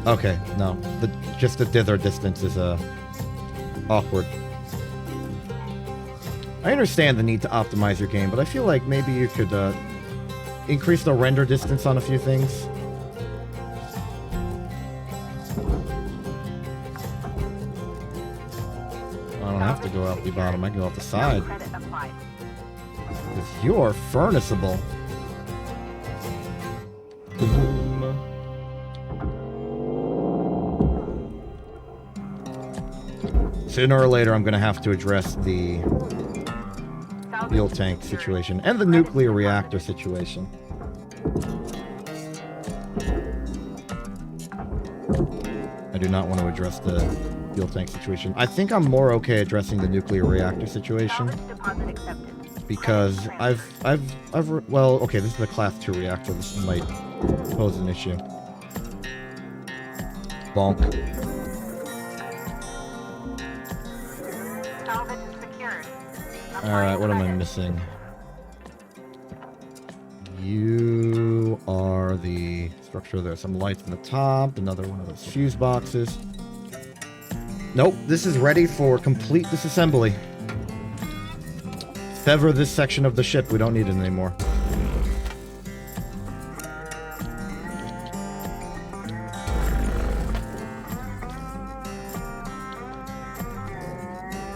Okay, no. Just the dither distance is awkward. I understand the need to optimize your game, but I feel like maybe you could increase the render distance on a few things. I don't have to go out the bottom, I can go out the side. Credit applied. Because you're furnaceable. Sooner or later, I'm going to have to address the fuel tank situation and the nuclear reactor situation. I do not want to address the fuel tank situation. I think I'm more okay addressing the nuclear reactor situation Salvage deposit accepted. because well, okay, this is a class 2 reactor. This might pose an issue. Bonk. Salvage secured. Alright, what am I missing? You are the structure. There's some lights on the top, another one of those fuse boxes. Nope, this is ready for complete disassembly. Sever this section of the ship, we don't need it anymore.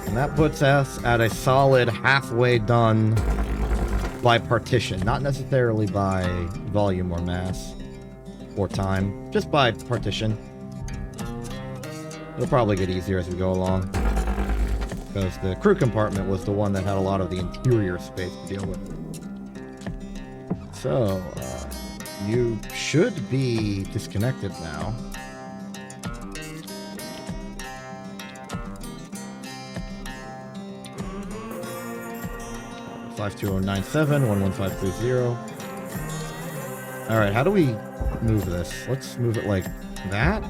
And that puts us at a solid halfway done by partition. Not necessarily by volume or mass or time, just by partition. It'll probably get easier as we go along, because the crew compartment was the one that had a lot of the interior space to deal with. So, you should be disconnected now. (52097 11530). All right, how do we move this? Let's move it like that.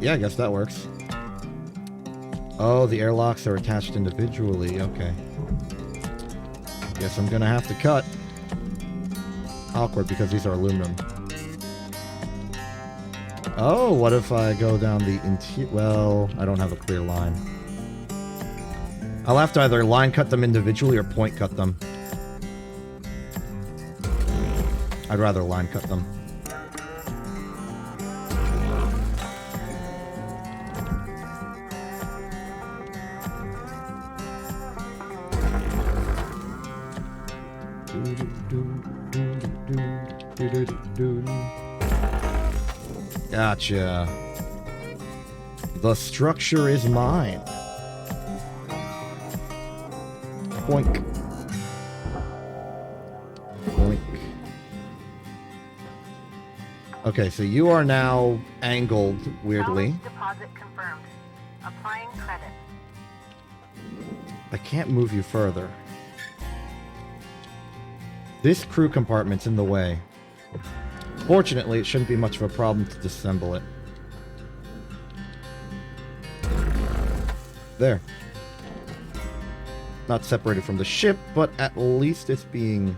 Yeah, I guess that works. Oh, the airlocks are attached individually. Okay. Guess I'm gonna have to cut. Awkward because these are aluminum. Oh, what if I go down the interior? Well, I don't have a clear line. I'll have to either line cut them individually or point cut them. I'd rather line cut them. Gotcha. The structure is mine. Boink. Boink. Okay, so you are now angled weirdly. Salvage deposit confirmed. Applying credit. I can't move you further. This crew compartment's in the way. Fortunately, it shouldn't be much of a problem to disassemble it. There. Not separated from the ship, but at least it's being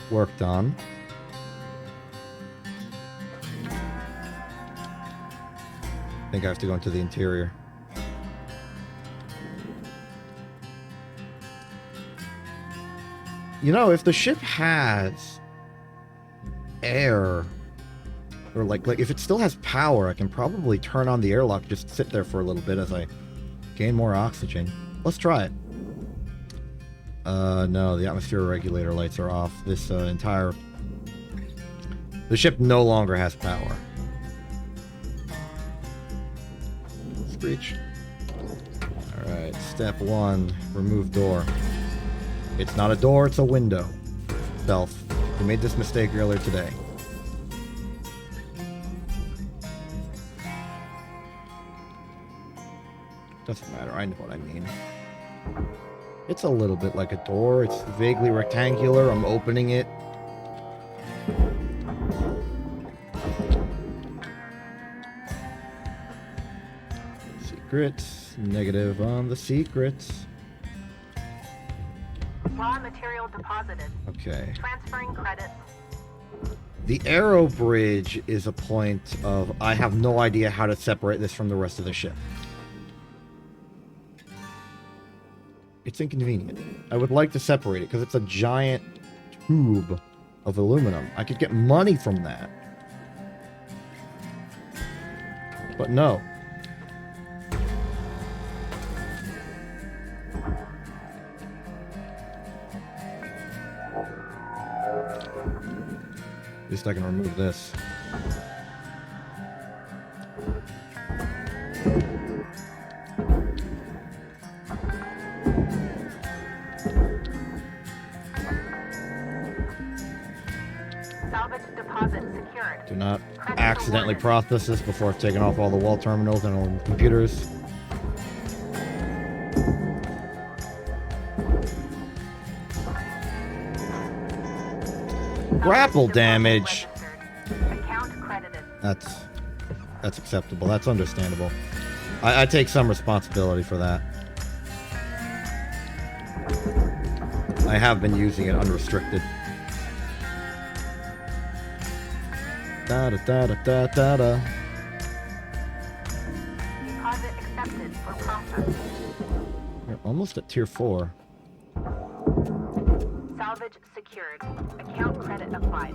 worked on. I think I have to go into the interior. You know, if the ship has air, or like if it still has power, I can probably turn on the airlock, just sit there for a little bit as I gain more oxygen. Let's try it. No, the atmosphere regulator lights are off. This the ship no longer has power. Screech. Alright, step 1, remove door. It's not a door, it's a window. Stealth. We made this mistake earlier today. Doesn't matter, I know what I mean. It's a little bit like a door. It's vaguely rectangular. I'm opening it. Secrets. Negative on the secrets. Raw material deposited. Okay. Transferring credits. The aero bridge is a point of I have no idea how to separate this from the rest of the ship. It's inconvenient. I would like to separate it because it's a giant tube of aluminum. I could get money from that. But no. At least I can remove this. Salvage deposit secured. Do not accidentally process this before I've taken off all the wall terminals and all the computers. Grapple damage. Account credited. That's acceptable. That's understandable. I take some responsibility for that. I have been using it unrestricted. Da da da da da da da. Deposit accepted for processing. We're almost at tier 4. Salvage secured. Account credit applied.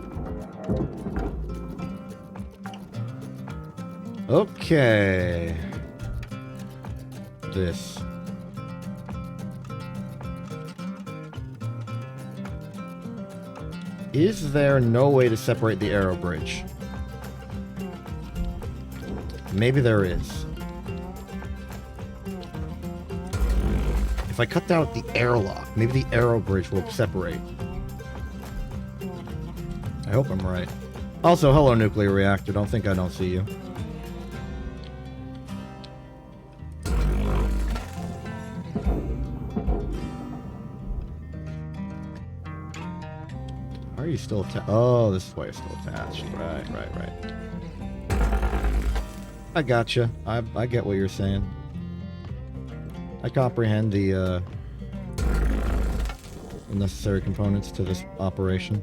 Okay. This. Is there no way to separate the aero bridge? Maybe there is. If I cut out the airlock, maybe the aero bridge will separate. I hope I'm right. Also, hello, nuclear reactor. Don't think I don't see you. Are you still attached? Oh, this is why you're still attached. Right. I gotcha. I get what you're saying. I comprehend the necessary components to this operation.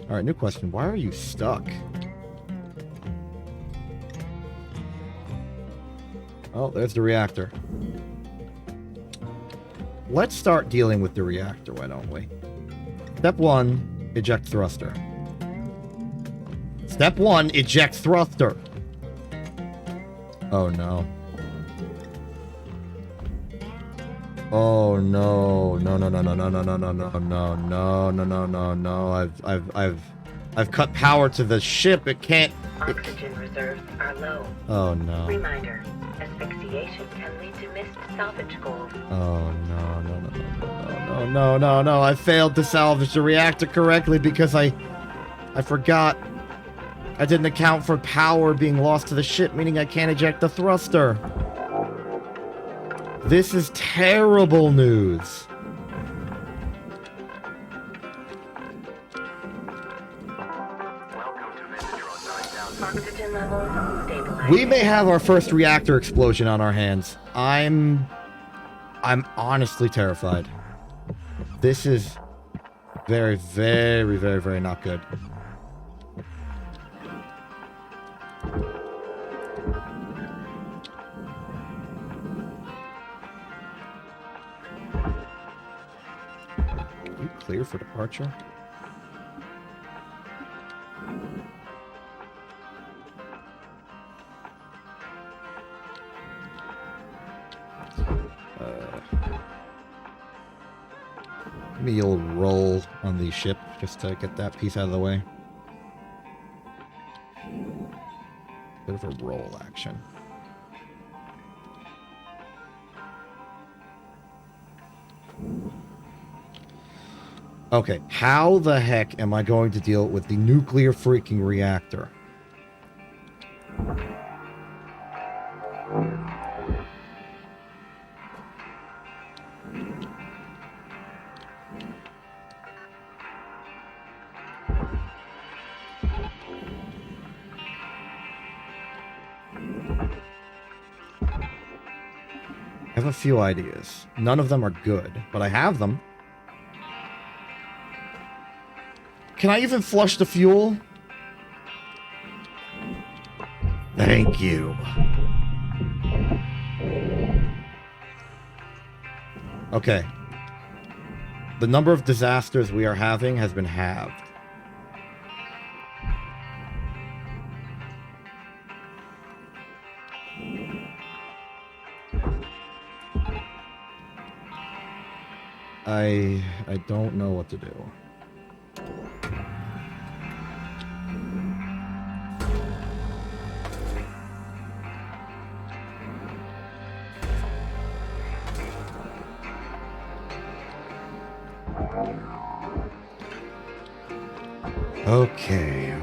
Alright, new question. Why are you stuck? Oh, there's the reactor. Let's start dealing with the reactor, why don't we? Step 1, eject thruster. Step 1, eject thruster. Oh no. Oh no. No. I've cut power to the ship. It can't. Oxygen reserves are low. Oh no. Reminder, asphyxiation can lead to missed salvage goals. Oh no. I failed to salvage the reactor correctly because I forgot. I didn't account for power being lost to the ship, meaning I can't eject the thruster. This is terrible news. Welcome to Megatron 9000. Oxygen levels stabilizing. We may have our first reactor explosion on our hands. I'm honestly terrified. This is very not good. Are you clear for departure? Maybe you'll roll on the ship just to get that piece out of the way. Bit of a roll action. Okay, how the heck am I going to deal with the nuclear freaking reactor? I have a few ideas. None of them are good, but I have them. Can I even flush the fuel? Thank you. Okay. The number of disasters we are having has been halved. I don't know what to do. Okay.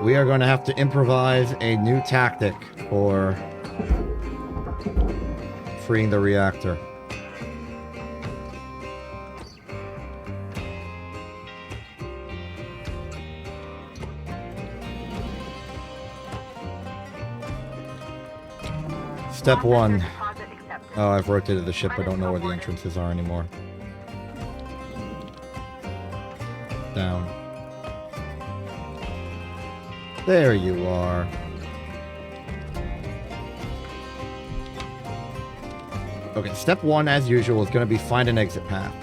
We are going to have to improvise a new tactic for freeing the reactor. Step 1. Deposit accepted. Oh, I've rotated the ship. I don't know where the entrances are anymore. Down. There you are. Okay, step 1, as usual, is going to be find an exit path.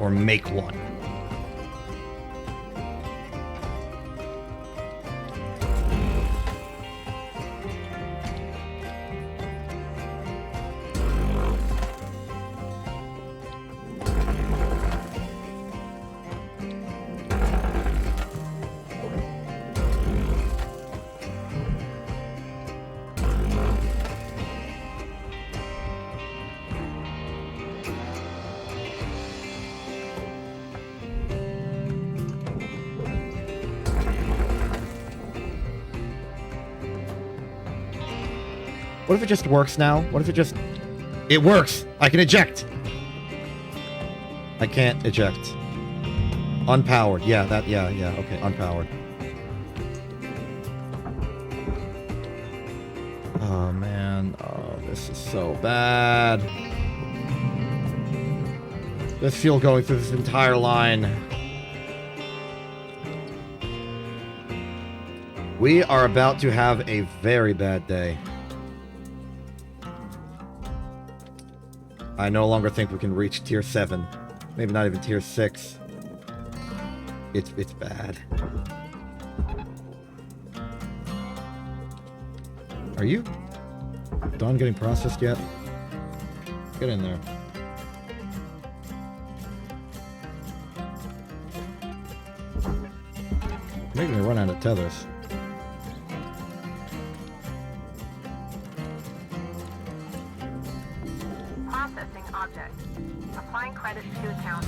Or make one. What if it just works now? What if it just... It works! I can eject! I can't eject. Unpowered. Yeah, okay, unpowered. Oh, man. Oh, this is so bad. This fuel going through this entire line. We are about to have a very bad day. I no longer think we can reach tier 7. Maybe not even tier 6. It's bad. Are you done getting processed yet? Get in there. Making me run out of tethers. Processing object. Applying credits to account.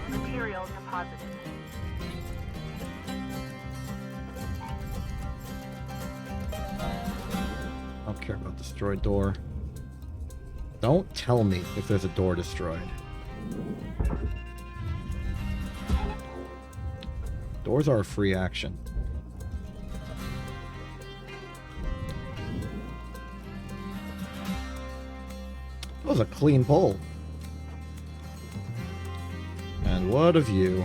Material deposited. I don't care about destroyed door. Don't tell me if there's a door destroyed. Doors are a free action. That was a clean pull. And what of you?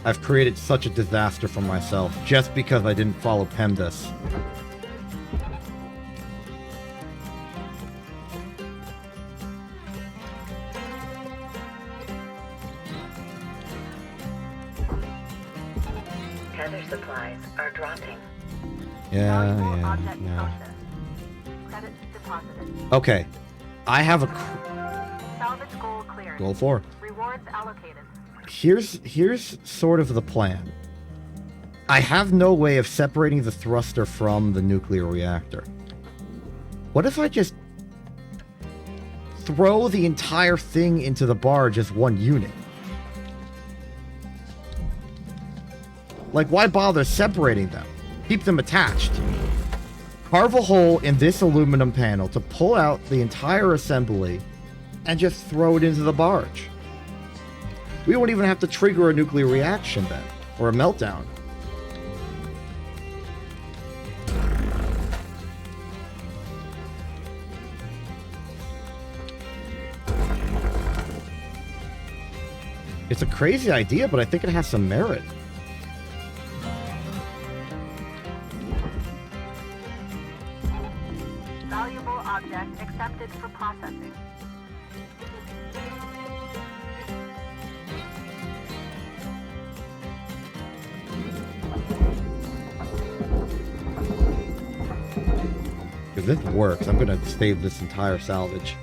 I've created such a disaster for myself just because I didn't follow PEMDAS. Tether supplies are dropping. Valuable Yeah. object processed. Credits deposited. Okay. I have a Salvage goal cleared. goal 4. Rewards allocated. Here's sort of the plan. I have no way of separating the thruster from the nuclear reactor. What if I just throw the entire thing into the barge as one unit? Like, why bother separating them? Keep them attached. Carve a hole in this aluminum panel to pull out the entire assembly and just throw it into the barge. We won't even have to trigger a nuclear reaction then, or a meltdown. It's a crazy idea, but I think it has some merit. Valuable object accepted for processing. If this works, I'm gonna save this entire salvage.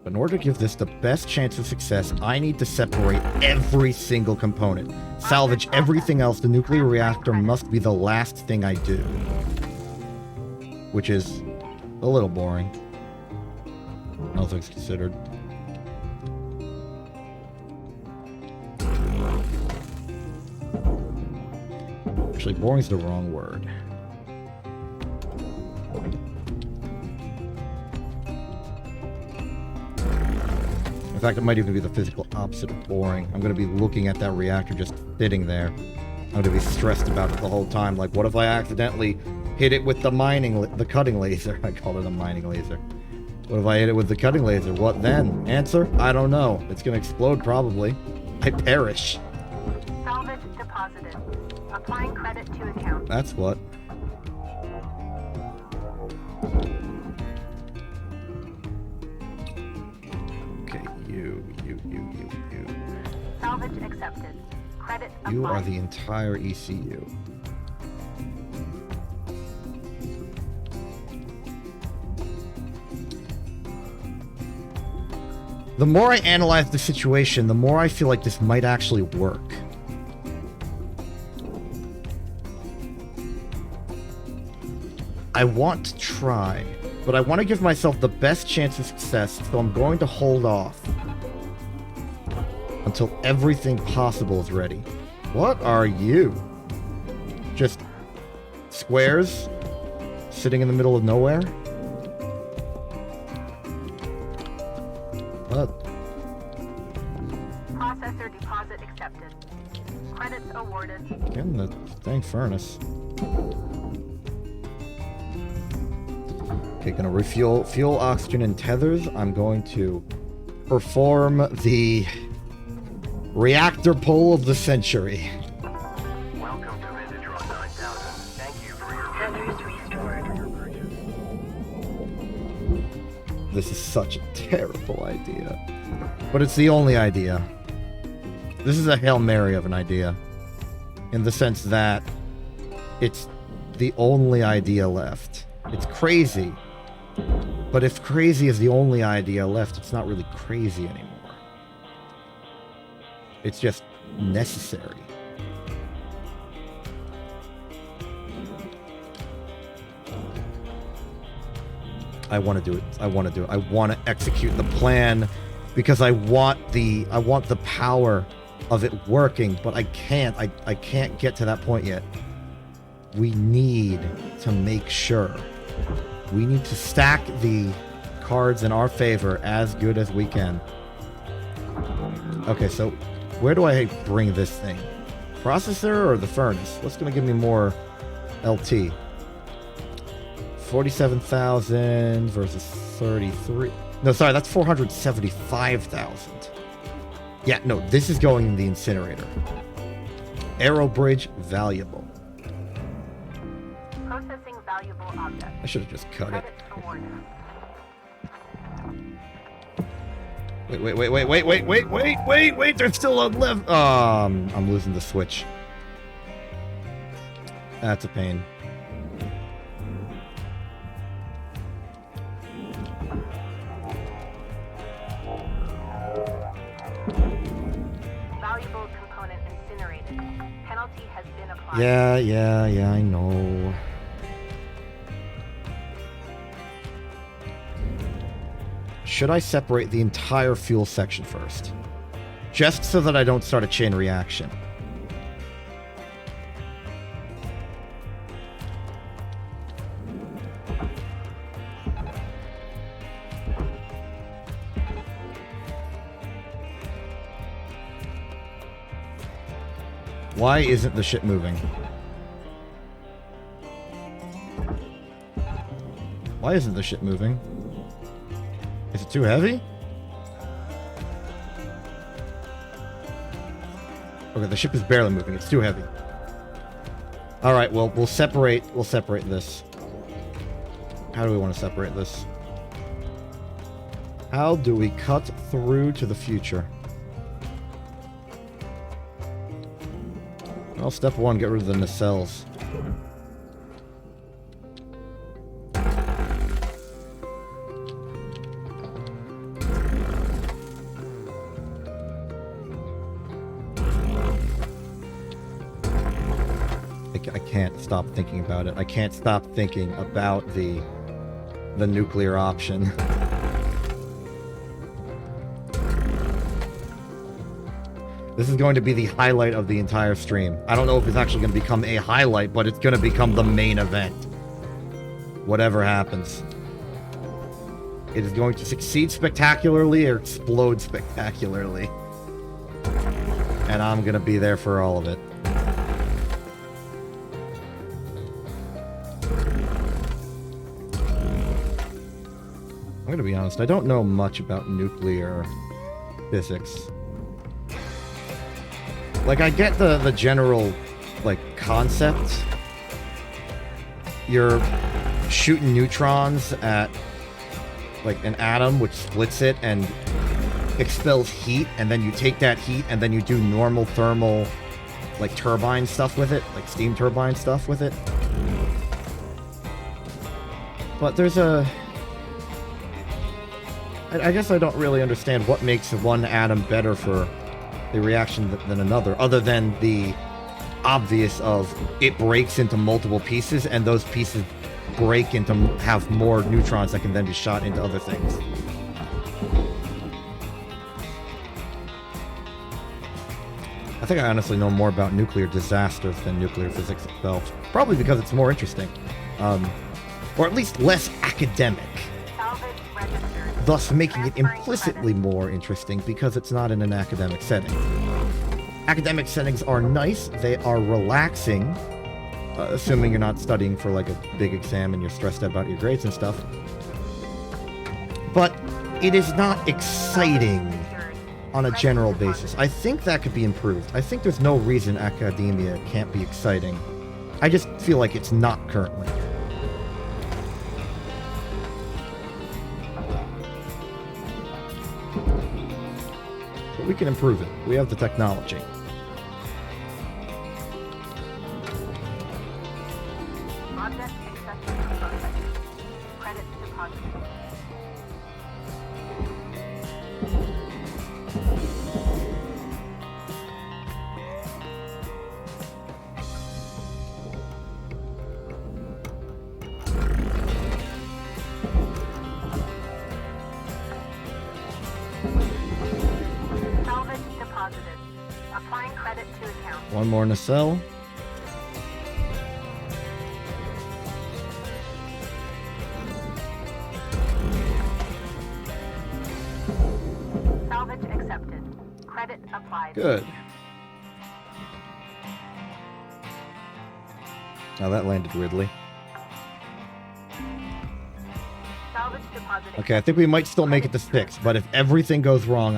In order to give this the best chance of success, I need to separate every single component. Salvage everything else. The nuclear reactor must be the last thing I do. Which is a little boring. All things considered. Actually, boring's the wrong word. In fact, it might even be the physical opposite of boring. I'm going to be looking at that reactor just sitting there. I'm going to be stressed about it the whole time. Like, what if I accidentally hit it with the cutting laser? I call it a mining laser. What if I hit it with the cutting laser? What then? Answer? I don't know. It's going to explode probably. I perish. Salvage deposited. Applying credit to account. That's what. Okay, you. Salvage accepted. Credit You are applied. the entire ECU. The more I analyze the situation, the more I feel like this might actually work. I want to try, but I want to give myself the best chance of success, so I'm going to hold off until everything possible is ready. What are you? Just squares sitting in the middle of nowhere? What? Processor deposit accepted. Credits awarded. Again, the dang furnace. Okay, gonna refuel fuel, oxygen, and tethers. I'm going to perform the reactor pull of the century. Welcome to Vintatron 9000. Thank you for your Tethers restored. This is such a terrible idea. But it's the only idea. This is a Hail Mary of an idea. In the sense that it's the only idea left. It's crazy. But if crazy is the only idea left, it's not really crazy anymore. It's just necessary. I want to do it. I want to do it. I want to execute the plan because I want the power of it working, but I can't. I can't get to that point yet. We need to make sure. We need to stack the cards in our favor as good as we can. Okay, so where do I bring this thing? Processor or the furnace? What's going to give me more LT? 47,000 versus 33. No, sorry, that's 475,000. Yeah, no, this is going in the incinerator. Aero bridge, valuable. Processing valuable object. I should have just cut it. Credits awarded. Wait, there's still a left. I'm losing the switch. That's a pain. Valuable component incinerated. Penalty has been applied. Yeah, I know. Should I separate the entire fuel section first? Just so that I don't start a chain reaction. Why isn't the ship moving? Why isn't the ship moving? Is it too heavy? Okay, the ship is barely moving. It's too heavy. All right, well, we'll separate this. How do we want to separate this? How do we cut through to the future? Well, step one, get rid of the nacelles. I can't stop thinking about it. I can't stop thinking about the nuclear option. This is going to be the highlight of the entire stream. I don't know if it's actually going to become a highlight, but it's going to become the main event. Whatever happens. It is going to succeed spectacularly or explode spectacularly. And I'm going to be there for all of it. I'm going to be honest, I don't know much about nuclear physics. Like, I get the general, like, concept. You're shooting neutrons at, like, an atom, which splits it and expels heat, and then you take that heat, and then you do normal thermal, like, turbine stuff with it, like, steam turbine stuff with it. But there's a I guess I don't really understand what makes one atom better for the reaction than another, other than the obvious of it breaks into multiple pieces, and those pieces break into have more neutrons that can then be shot into other things. I think I honestly know more about nuclear disasters than nuclear physics itself. Probably because it's more interesting. Or at least less academic. Salvage registered. Thus making it Transferring implicitly more interesting because it's not in an academic setting. Academic settings are nice. They are relaxing. Assuming you're not studying for like a big exam and you're stressed out about your grades and stuff. But it is not exciting on a general basis. I think that could be improved. I think there's no reason academia can't be exciting. I just feel like it's not currently. But we can improve it. We have the technology. Object accepted for processing. Credits deposited. Salvage deposited. Applying credit to account. One more nacelle. Salvage accepted. Credit applied. Good. Now that landed weirdly. Salvage deposit. Okay, I think we might still make it to 6, but if everything goes wrong,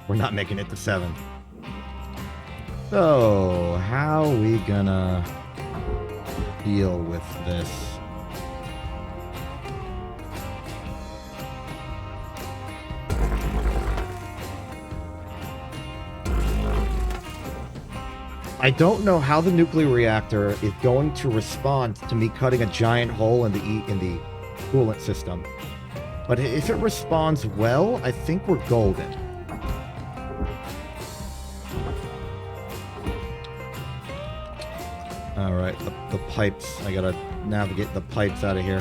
we're not making it to 7. So, how are we gonna deal with this? I don't know how the nuclear reactor is going to respond to me cutting a giant hole in the coolant system. But if it responds well, I think we're golden. Alright, the pipes. I gotta navigate the pipes out of here.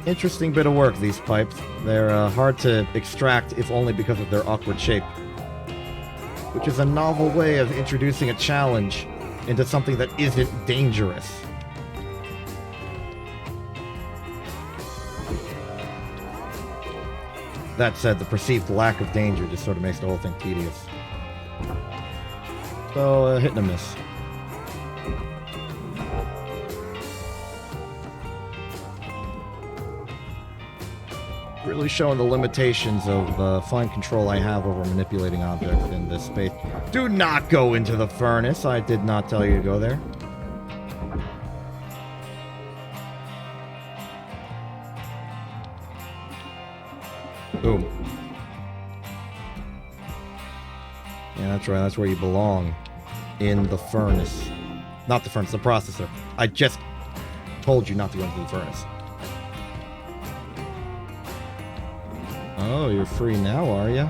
Interesting bit of work, these pipes. They're hard to extract, if only because of their awkward shape. Which is a novel way of introducing a challenge into something that isn't dangerous. That said, the perceived lack of danger just sort of makes the whole thing tedious. So, hit and a miss. Really showing the limitations of fine control I have over manipulating objects in this space. Do not go into the furnace. I did not tell you to go there. Boom. Yeah, that's right. That's where you belong. In the furnace. Not the furnace, the processor. I just told you not to go into the furnace. Oh, you're free now, are you?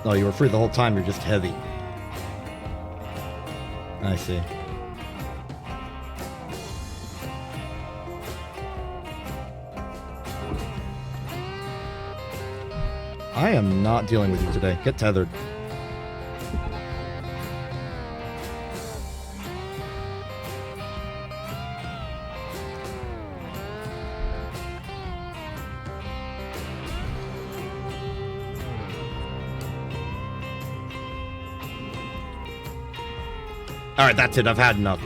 No, you were free the whole time, you're just heavy. I see. I am not dealing with you today. Get tethered. Alright, that's it. I've had enough.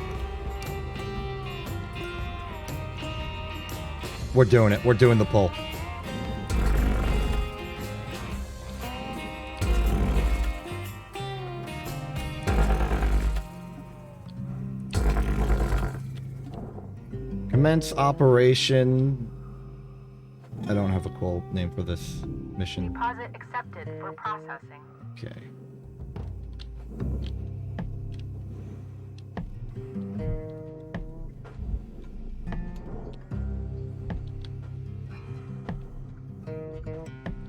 We're doing it. We're doing the pull. Commence operation. I don't have a cool name for this mission. Deposit accepted for processing. Okay.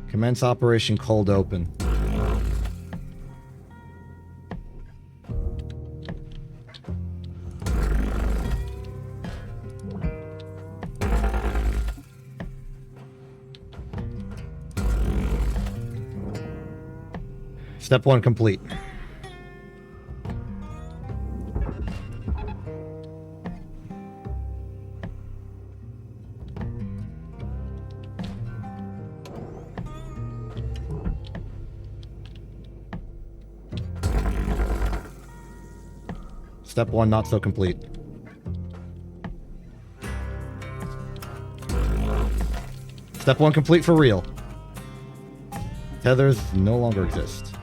Commence operation cold open. Step 1 complete. Step 1 not so complete. Step 1 complete for real. Tethers no longer exist.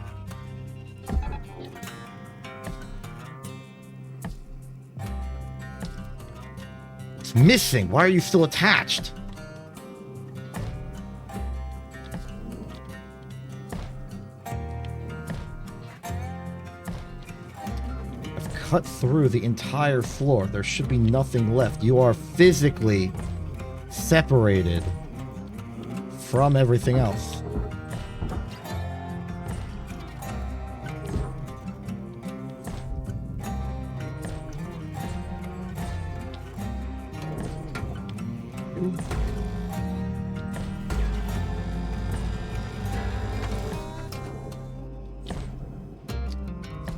It's missing. Why are you still attached? I've cut through the entire floor. There should be nothing left. You are physically separated from everything else.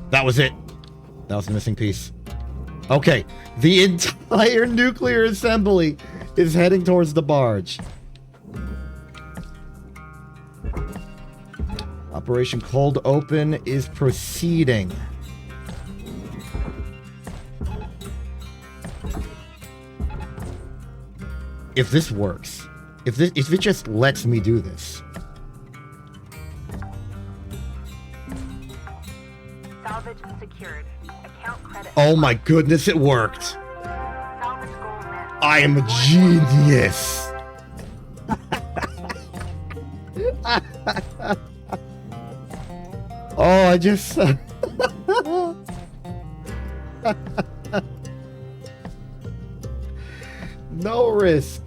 That was it. That was the missing piece. Okay, the entire nuclear assembly is heading towards the barge. Operation Cold Open is proceeding. If this works, if it just lets me do this. Salvage secured. Account credit. Oh my goodness, it worked. Salvage goal met. I am a genius. Oh, I just... No risk.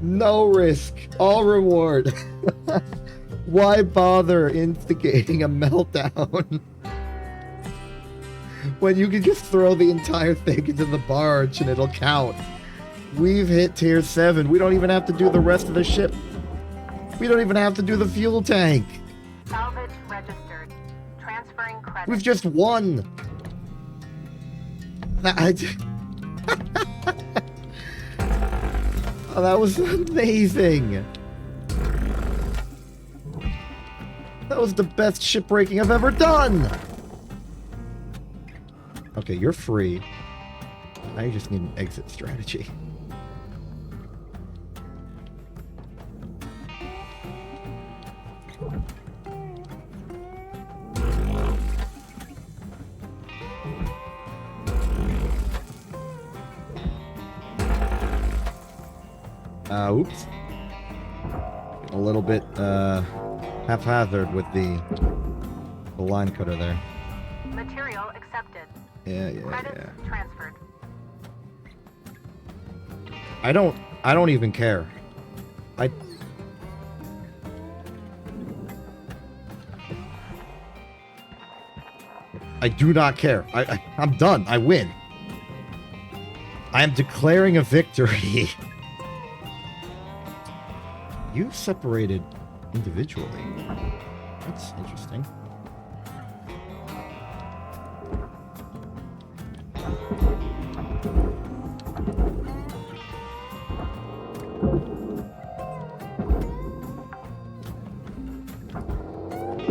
No risk. All reward. Why bother instigating a meltdown? When you can just throw the entire thing into the barge and it'll count. We've hit tier 7. We don't even have to do the rest of the ship. We don't even have to do the fuel tank. Salvage registered. Transferring credit. We've just won. Oh, that was amazing. That was the best shipbreaking I've ever done. Okay, you're free. Now you just need an exit strategy. Oops. A little bit, haphazard with the line cutter there. Material accepted. Yeah. Credits transferred. I don't even care. I do not care. I'm done. I win. I am declaring a victory. You separated individually. That's interesting.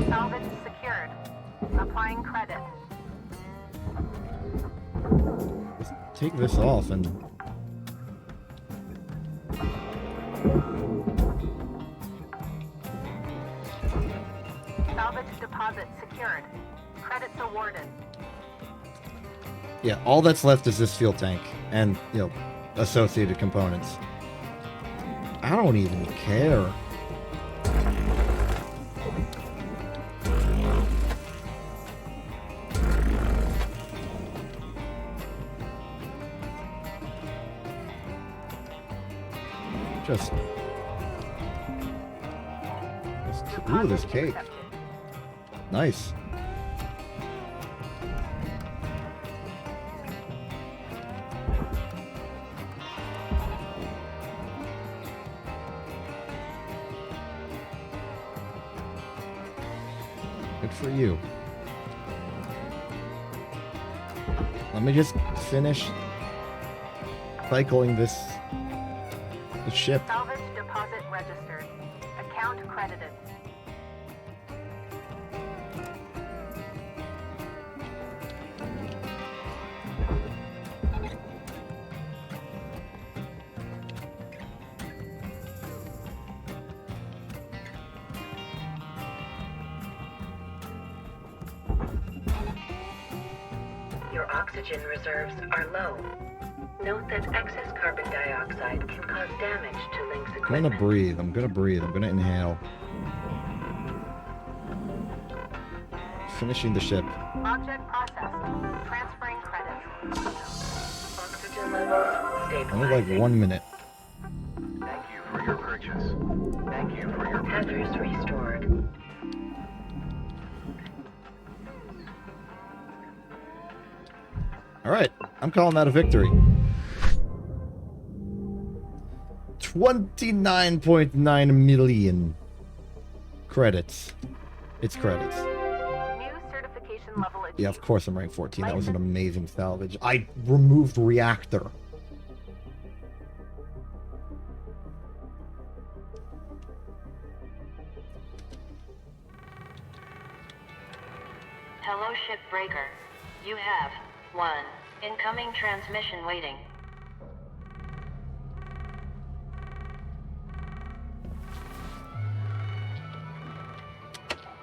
Salvage secured. Applying credit. Let's take this off and... Salvage deposit secured. Credits awarded. Yeah, all that's left is this fuel tank. And, associated components. I don't even care. Just... Ooh, this cake. Nice. Good for you. Let me just finish cycling this ship. Salvage deposit registered. Account credited. Your oxygen reserves are low. Note that excess carbon dioxide can cause damage to Link's I'm equipment. gonna breathe. I'm gonna breathe. I'm gonna inhale. Finishing the ship. Object processed. Transferring credits. Oxygen levels stabilizing. Only like 1 minute. Thank you for your purchase. Thank you for your purchase. Tethers restored. Alright, I'm calling that a victory. 29.9 million credits. It's credits. New certification level achieved. Yeah, of course I'm rank 14. That was an amazing salvage. I removed reactor. Hello, Shipbreaker. You have 1 incoming transmission waiting.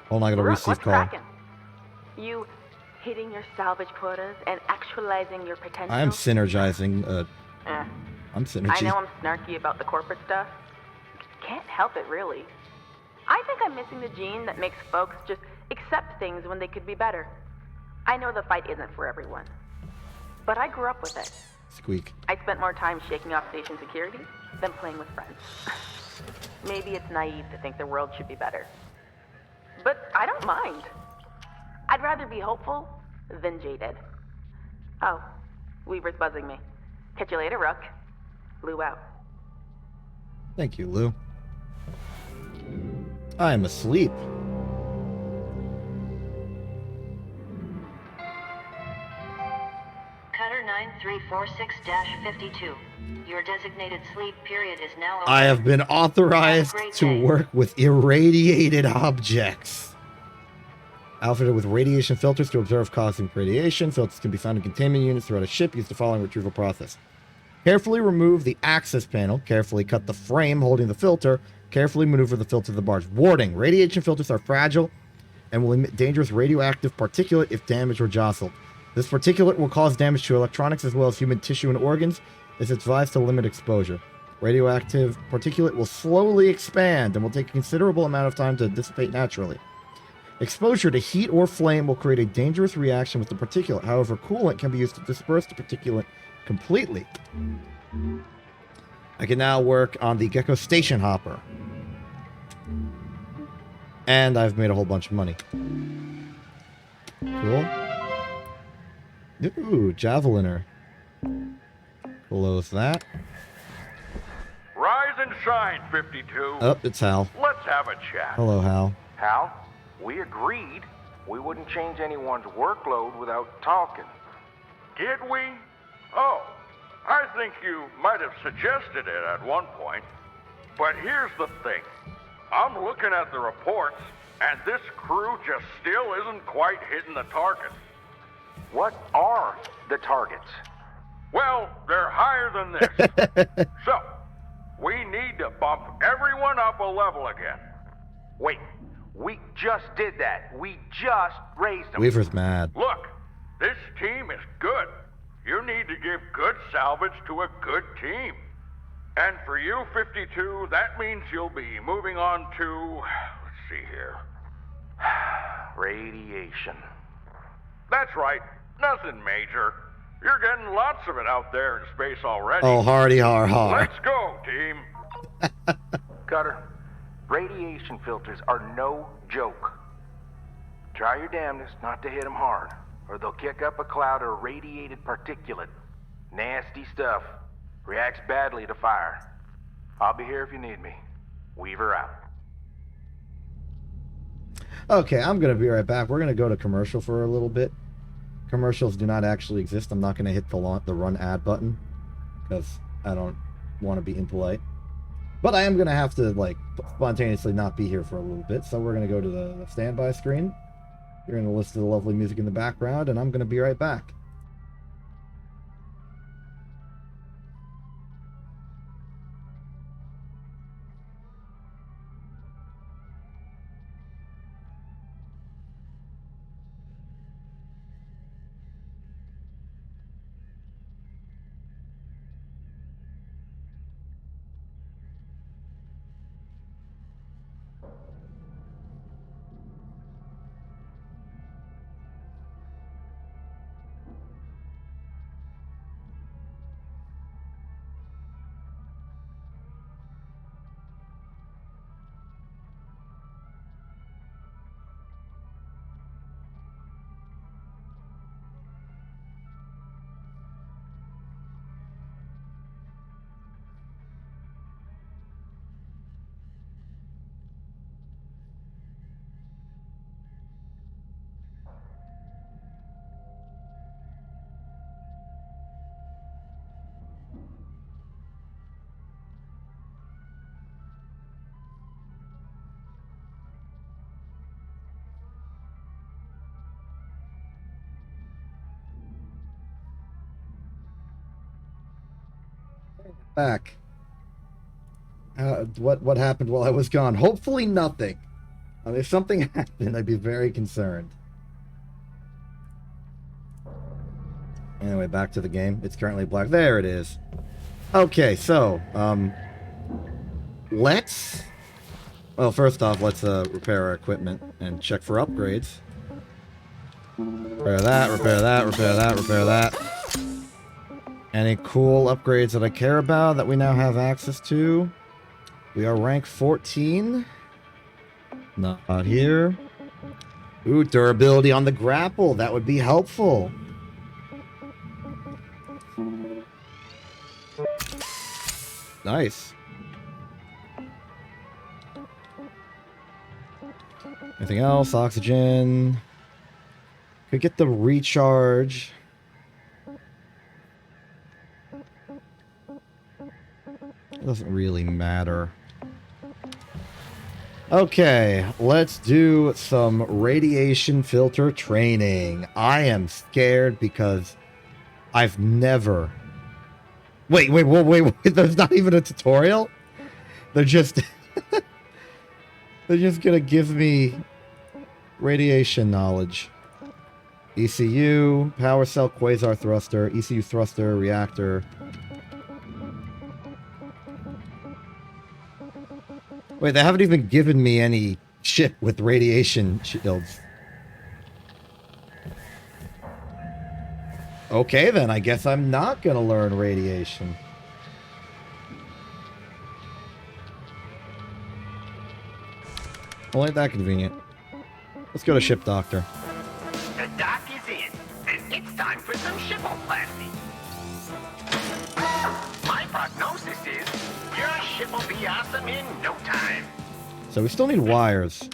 Hold on, I gotta Rook, receive what's call. cracking? You hitting your salvage quotas and actualizing your potential? I am synergizing. Eh. I'm I synergy. know I'm snarky about the corporate stuff. Can't help it, really. I think I'm missing the gene that makes folks just accept things when they could be better. I know the fight isn't for everyone, but I grew up with it. Squeak. I spent more time shaking off station security than playing with friends. Maybe it's naive to think the world should be better, but I don't mind. I'd rather be hopeful than jaded. Oh, Weaver's buzzing me. Catch you later, Rook. Lou out. Thank you, Lou. I am asleep. Cutter 9346-52. Your designated sleep period is now over. I have been authorized Have a great to day. work with irradiated objects. Outfitted with radiation filters to observe cosmic radiation. Filters can be found in containment units throughout a ship. Use the following retrieval process. Carefully remove the access panel. Carefully cut the frame holding the filter. Carefully maneuver the filter to the barge. Warning, radiation filters are fragile and will emit dangerous radioactive particulate if damaged or jostled. This particulate will cause damage to electronics as well as human tissue and organs. It's advised to limit exposure. Radioactive particulate will slowly expand and will take a considerable amount of time to dissipate naturally. Exposure to heat or flame will create a dangerous reaction with the particulate. However, coolant can be used to disperse the particulate completely. I can now work on the Gecko Station Hopper. And I've made a whole bunch of money. Cool. Ooh, Javeliner. Close that. Rise and shine, 52. Oh, it's Hal. Let's have a chat. Hello, Hal. Hal, we agreed we wouldn't change anyone's workload without talking. Did we? Oh, I think you might have suggested it at one point. But here's the thing. I'm looking at the reports, and this crew just still isn't quite hitting the targets. What are the targets? Well, they're higher than this. So, we need to bump everyone up a level again. Wait, we just did that. We just raised them. Weaver's mad. Look, this team is good. You need to give good salvage to a good team. And for you, 52, that means you'll be moving on to... Let's see here. Radiation. That's right. Nothing major. You're getting lots of it out there in space already. Oh, hardy har har. Let's go, team. Cutter, radiation filters are no joke. Try your damnedest not to hit them hard, or they'll kick up a cloud of radiated particulate. Nasty stuff. Reacts badly to fire. I'll be here if you need me. Weaver out. Okay, I'm going to be right back. We're going to go to commercial for a little bit. Commercials do not actually exist. I'm not going to hit the run ad button because I don't want to be impolite. But I am going to have to, like, spontaneously not be here for a little bit. So we're going to go to the standby screen. You're going to listen to the lovely music in the background, and I'm going to be right back. Back. What happened while I was gone? Hopefully nothing. If something happened, I'd be very concerned. Anyway, back to the game. It's currently black. There it is. Okay, so, let's... Well, first off, let's repair our equipment and check for upgrades. Repair that, repair that, repair that, repair that. Any cool upgrades that I care about that we now have access to? We are rank 14. Not here. Ooh, durability on the grapple. That would be helpful. Nice. Anything else? Oxygen. Could get the recharge. Doesn't really matter. Okay, let's do some radiation filter training. I am scared because I've never... Wait, there's not even a tutorial? They're just... They're just gonna give me radiation knowledge. ECU, power cell, quasar thruster, ECU thruster, reactor... Wait, they haven't even given me any ship with radiation shields. Okay, then. I guess I'm not gonna learn radiation. Well, ain't that convenient. Let's go to Ship Doctor. The dock is in, and it's time for some shipoplasty. My prognosis is your ship will be awesome in no time. So we still need wires.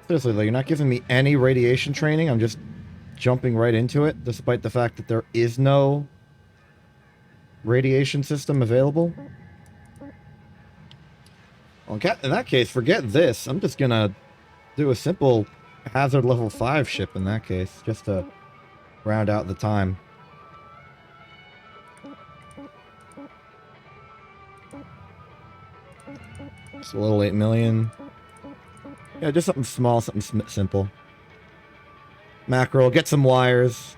Seriously, though, you're not giving me any radiation training. I'm just jumping right into it, despite the fact that there is no radiation system available. Well, in that case, forget this. I'm just gonna do a simple hazard level 5 ship in that case, just to round out the time. Just a little 8 million. Yeah, just something small, something simple. Mackerel, get some wires.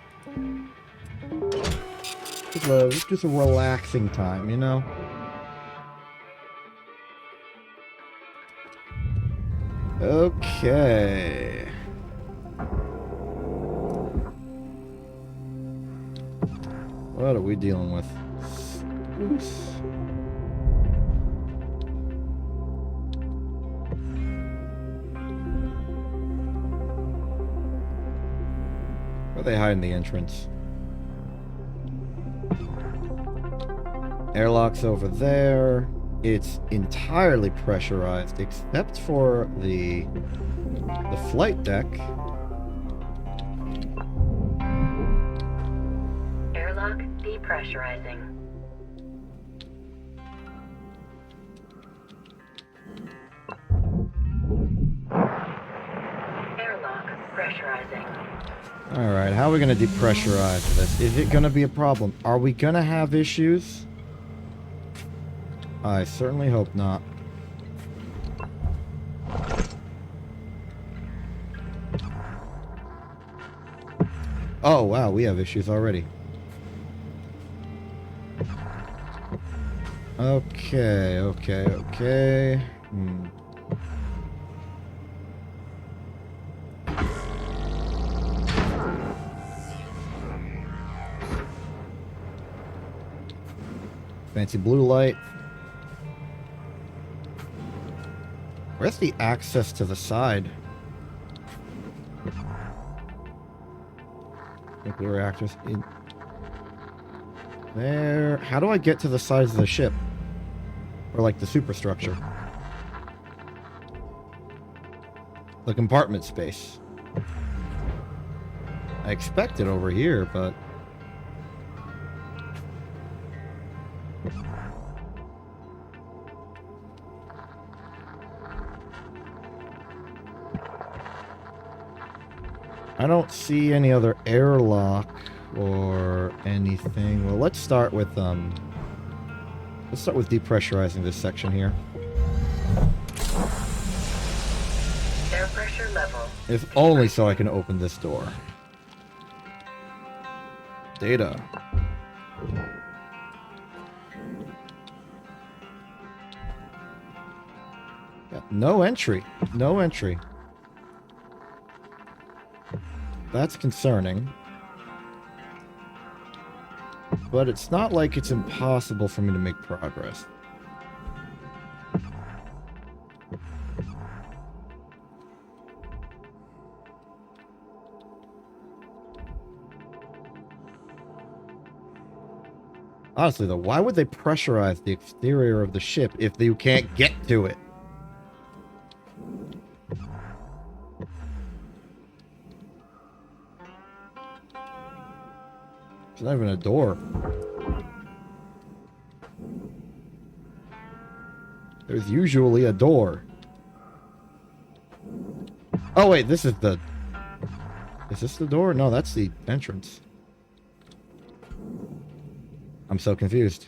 Just a relaxing time, you know? Okay. What are we dealing with? Oops. Where are they hiding the entrance? Airlock's over there. It's entirely pressurized, except for the flight deck. Airlock depressurizing. Airlock pressurizing. Alright, how are we going to depressurize this? Is it going to be a problem? Are we going to have issues? I certainly hope not. Oh, wow, we have issues already. Okay. Fancy blue light. Where's the access to the side? Nuclear reactors in there. How do I get to the sides of the ship? Or like the superstructure? The compartment space. I expect it over here, but... I don't see any other airlock or anything. Well, let's start with depressurizing this section here. Air pressure level. If only so I can open this door. Data. Yeah, no entry. No entry. That's concerning. But it's not like it's impossible for me to make progress. Honestly, though, why would they pressurize the exterior of the ship if you can't get to it? There's not even a door. There's usually a door. Oh wait, this is the... Is this the door? No, that's the entrance. I'm so confused.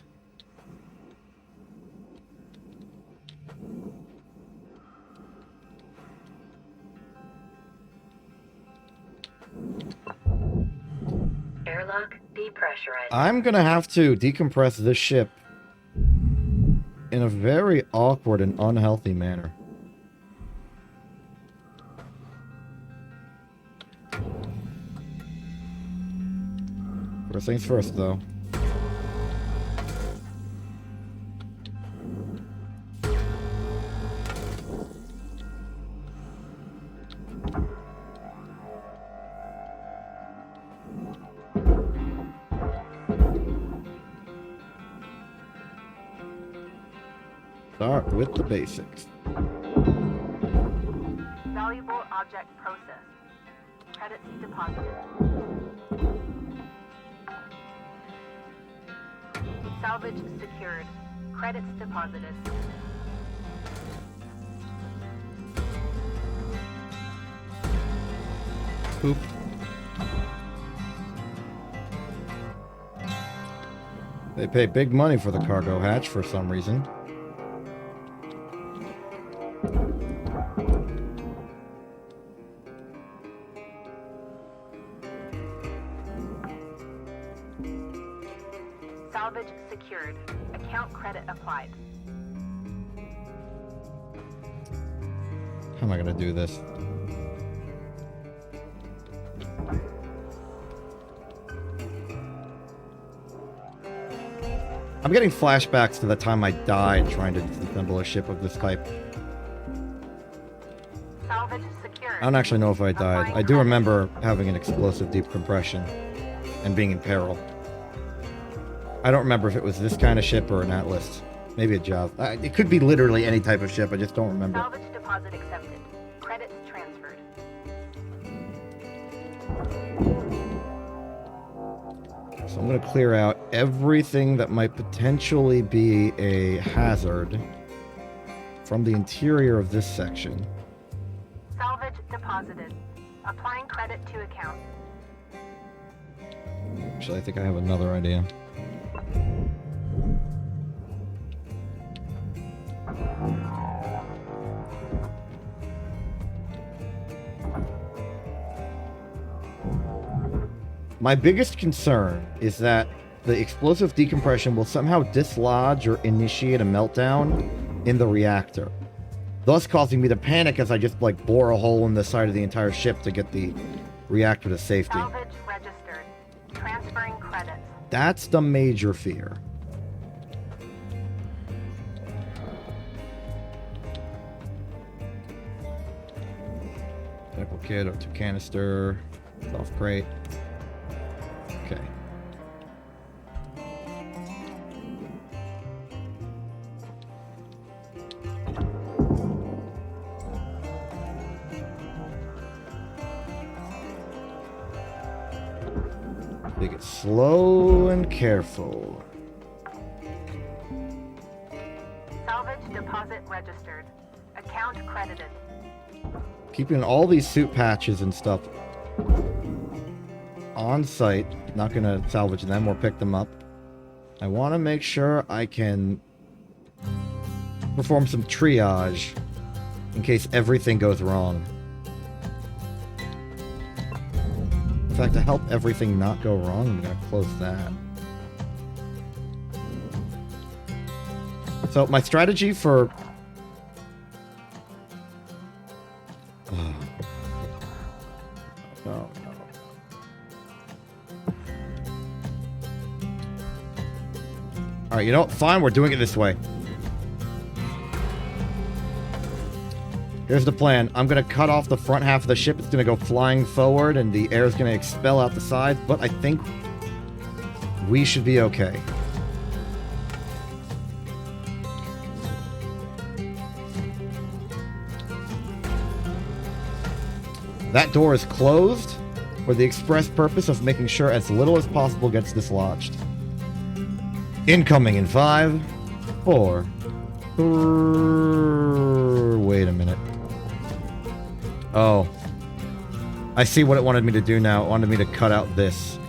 Airlock depressurizing. I'm gonna have to decompress this ship in a very awkward and unhealthy manner. First things first, though. Start with the basics. Valuable object processed. Credits deposited. Salvage secured. Credits deposited. Poop. They pay big money for the cargo hatch for some reason. Salvage secured. Account credit applied. How am I gonna do this? I'm getting flashbacks to the time I died trying to disassemble a ship of this type. Salvage secured. I don't actually know if I died. I do remember having an explosive deep compression and being in peril. I don't remember if it was this kind of ship or an Atlas. Maybe a Java. It could be literally any type of ship, I just don't remember. Salvage deposit accepted. Credits transferred. So I'm going to clear out everything that might potentially be a hazard from the interior of this section. Salvage deposited. Applying credit to account. Actually, I think I have another idea. My biggest concern is that the explosive decompression will somehow dislodge or initiate a meltdown in the reactor, thus causing me to panic as I just like bore a hole in the side of the entire ship to get the reactor to safety. Salvage registered. Transferring credits. That's the major fear. Medical kit, O2 canister, self crate. Okay. Take it slow and careful. Salvage deposit registered. Account credited. Keeping all these suit patches and stuff on site. Not gonna salvage them or pick them up. I want to make sure I can perform some triage in case everything goes wrong. In fact, to help everything not go wrong, I'm gonna close that. So my strategy for oh, no. Alright, you know what? Fine, we're doing it this way. Here's the plan. I'm going to cut off the front half of the ship. It's going to go flying forward, and the air is going to expel out the sides, but I think we should be okay. That door is closed for the express purpose of making sure as little as possible gets dislodged. Incoming in 5, 4, 3... Wait a minute. Oh. I see what it wanted me to do now. It wanted me to cut out this.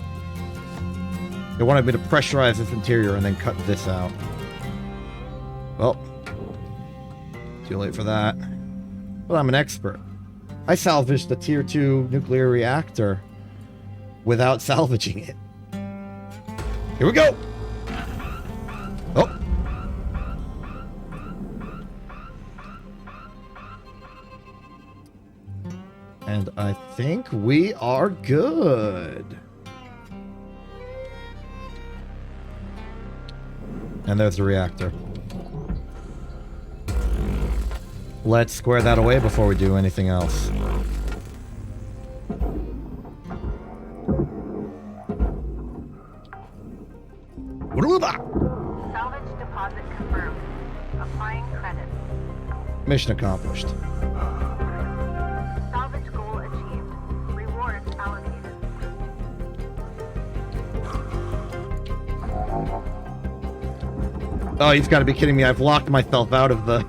It wanted me to pressurize this interior and then cut this out. Well. Too late for that. Well, I'm an expert. I salvaged the Tier 2 nuclear reactor without salvaging it. Here we go! Oh! And I think we are good. And there's the reactor. Let's square that away before we do anything else. Salvage deposit confirmed. Applying credit. Mission accomplished. Salvage goal achieved. Rewards allocated. Oh, you've got to be kidding me. I've locked myself out of the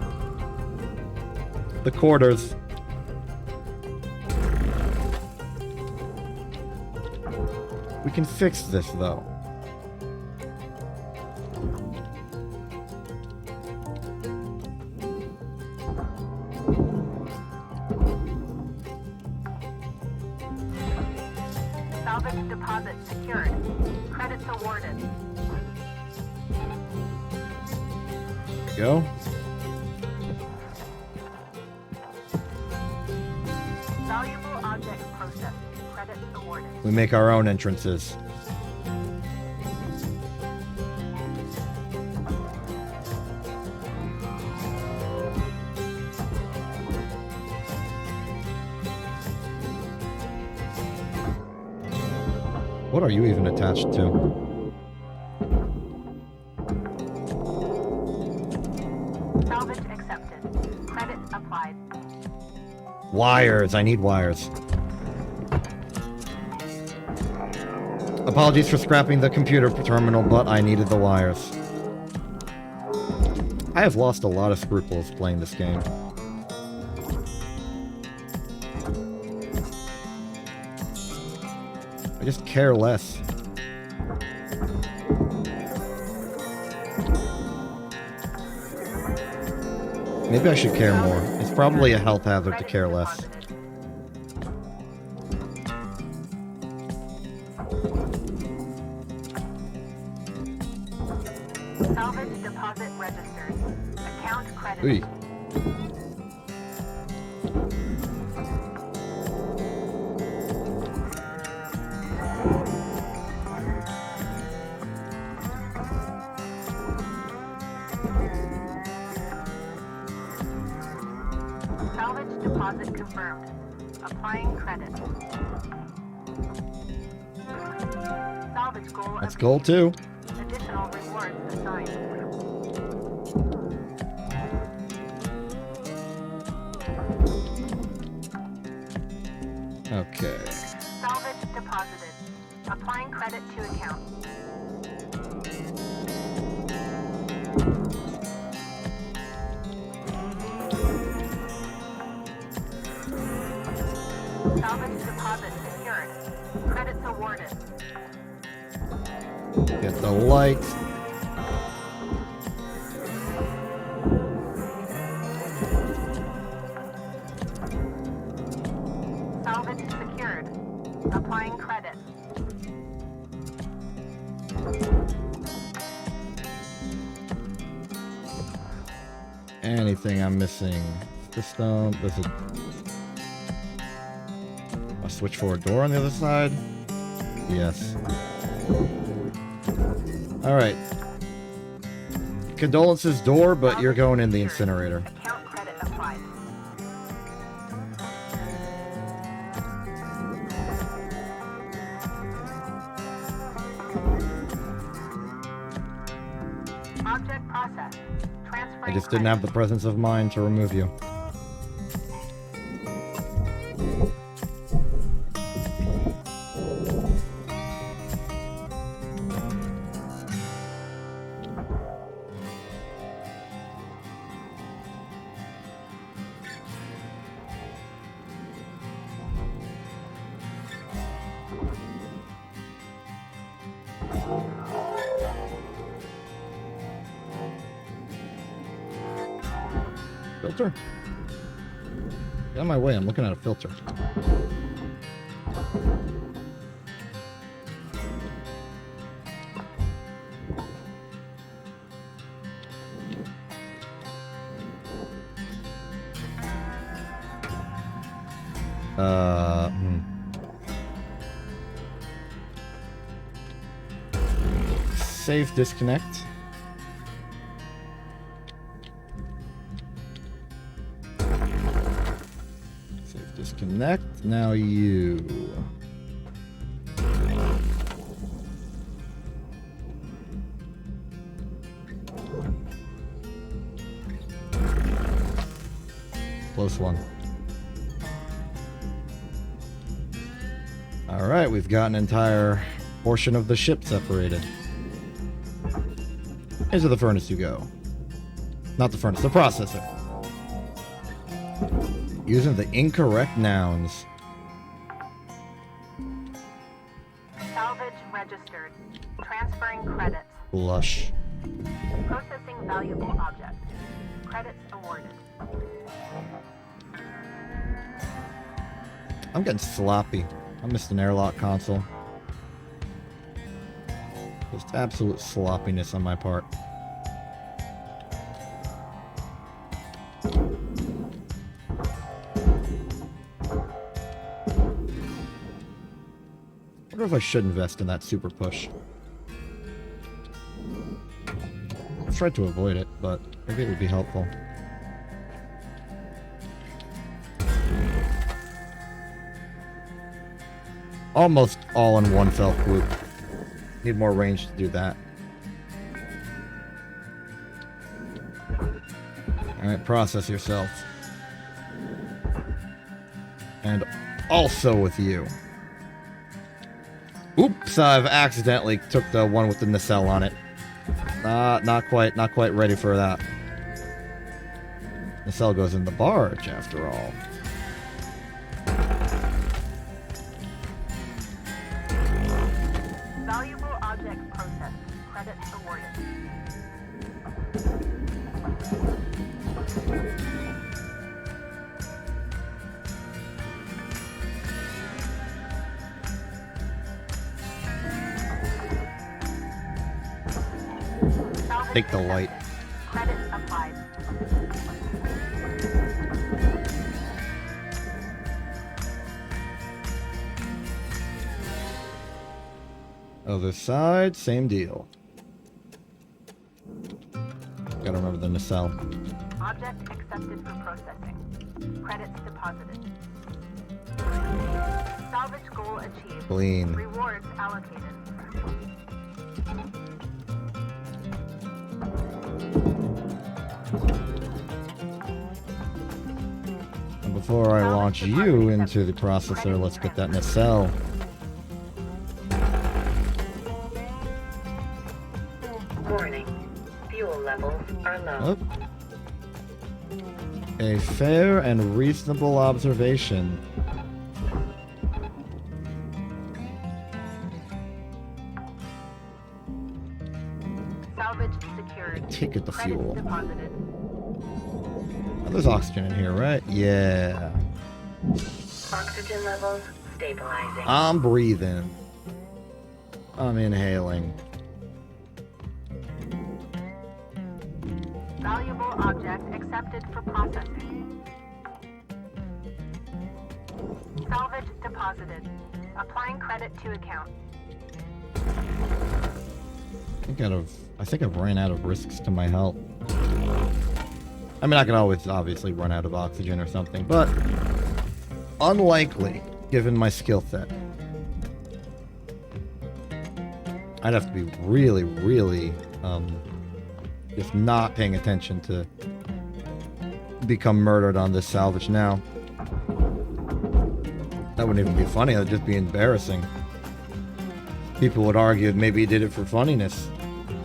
quarters. We can fix this, though. Salvage deposit secured. Credits awarded. we go. Valuable object processed. Credits awarded. We make our own entrances. What are you even attached to? Salvage accepted. Credits applied. Wires. I need wires. Apologies for scrapping the computer terminal, but I needed the wires. I have lost a lot of scruples playing this game. I just care less. Maybe I should care more. It's probably a health hazard to care less. Salvage deposit registered. Account credited. Ooh. Salvage deposit confirmed. Applying credit. Salvage goal That's obtained. goal 2. Additional rewards assigned. Okay. Salvage deposited. Applying credit to account. Salvage deposit secured. Credits awarded. Get the lights. Salvage secured. Applying credit. Anything I'm missing? System. There's a switch for a door on the other side. Yes. Alright. Condolences door, but you're going in the incinerator. Account credit applied. Object processed. Transferring I just didn't have the presence of mind to remove you. Filter? Get out of my way, I'm looking at a filter. Save disconnect. Save disconnect. Now you. Close one. All right, we've got an entire portion of the ship separated. Into the furnace you go. Not the furnace, the processor. Using the incorrect nouns. Salvage registered. Transferring credits. Blush. Processing valuable object. Credits awarded. I'm getting sloppy. I missed an airlock console. Just absolute sloppiness on my part. wonder if I should invest in that super push. I've tried to avoid it, but maybe it would be helpful. Almost all in one fell swoop. Need more range to do that. Alright, process yourself. And also with you. Oops, I've accidentally took the one with the nacelle on it. Not quite ready for that. Nacelle goes in the barge, after all. Valuable object processed. Credits awarded. Salvage Take the light. Credits applied. Other side, same deal. Gotta remember the nacelle. Object accepted for processing. Credits deposited. Salvage goal achieved. Clean. Rewards allocated. And before I launch you into the processor, let's get that nacelle. Warning. Fuel levels are low. Oh. A fair and reasonable observation. Salvage secured. Take it the Credits fuel. deposited. Oh, there's oxygen in here, right? Yeah. Oxygen levels stabilizing. I'm breathing. I'm inhaling. Valuable object accepted for processing. Salvage deposited. Applying credit to account. I think I've ran out of risks to my health. I mean, I can always obviously run out of oxygen or something, but unlikely given my skill set. I'd have to be really, really just not paying attention to become murdered on this salvage now. That wouldn't even be funny, that would just be embarrassing. People would argue maybe he did it for funniness.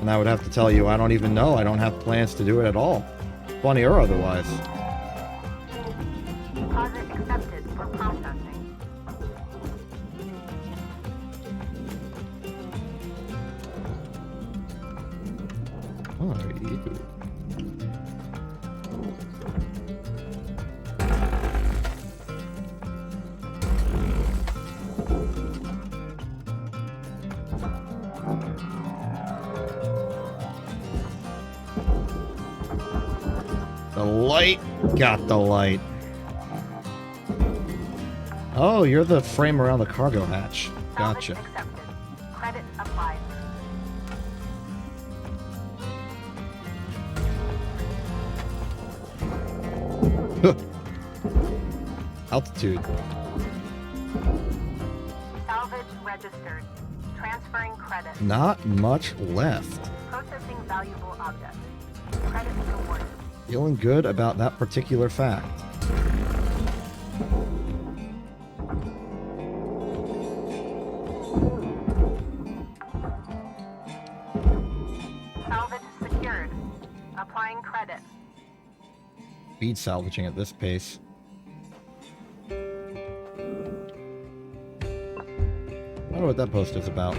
And I would have to tell you, I don't even know. I don't have plans to do it at all. Funny or otherwise. Deposit accepted for processing. Oh, you. The light. Got the light. Oh, you're the frame around the cargo hatch. Gotcha. Salvage accepted. Credits applied. Altitude. Salvage registered. Transferring credit. Not much left. Processing valuable object. Credits awarded. Feeling good about that particular fact. Salvage secured. Applying credit. Speed salvaging at this pace. I wonder what that post is about.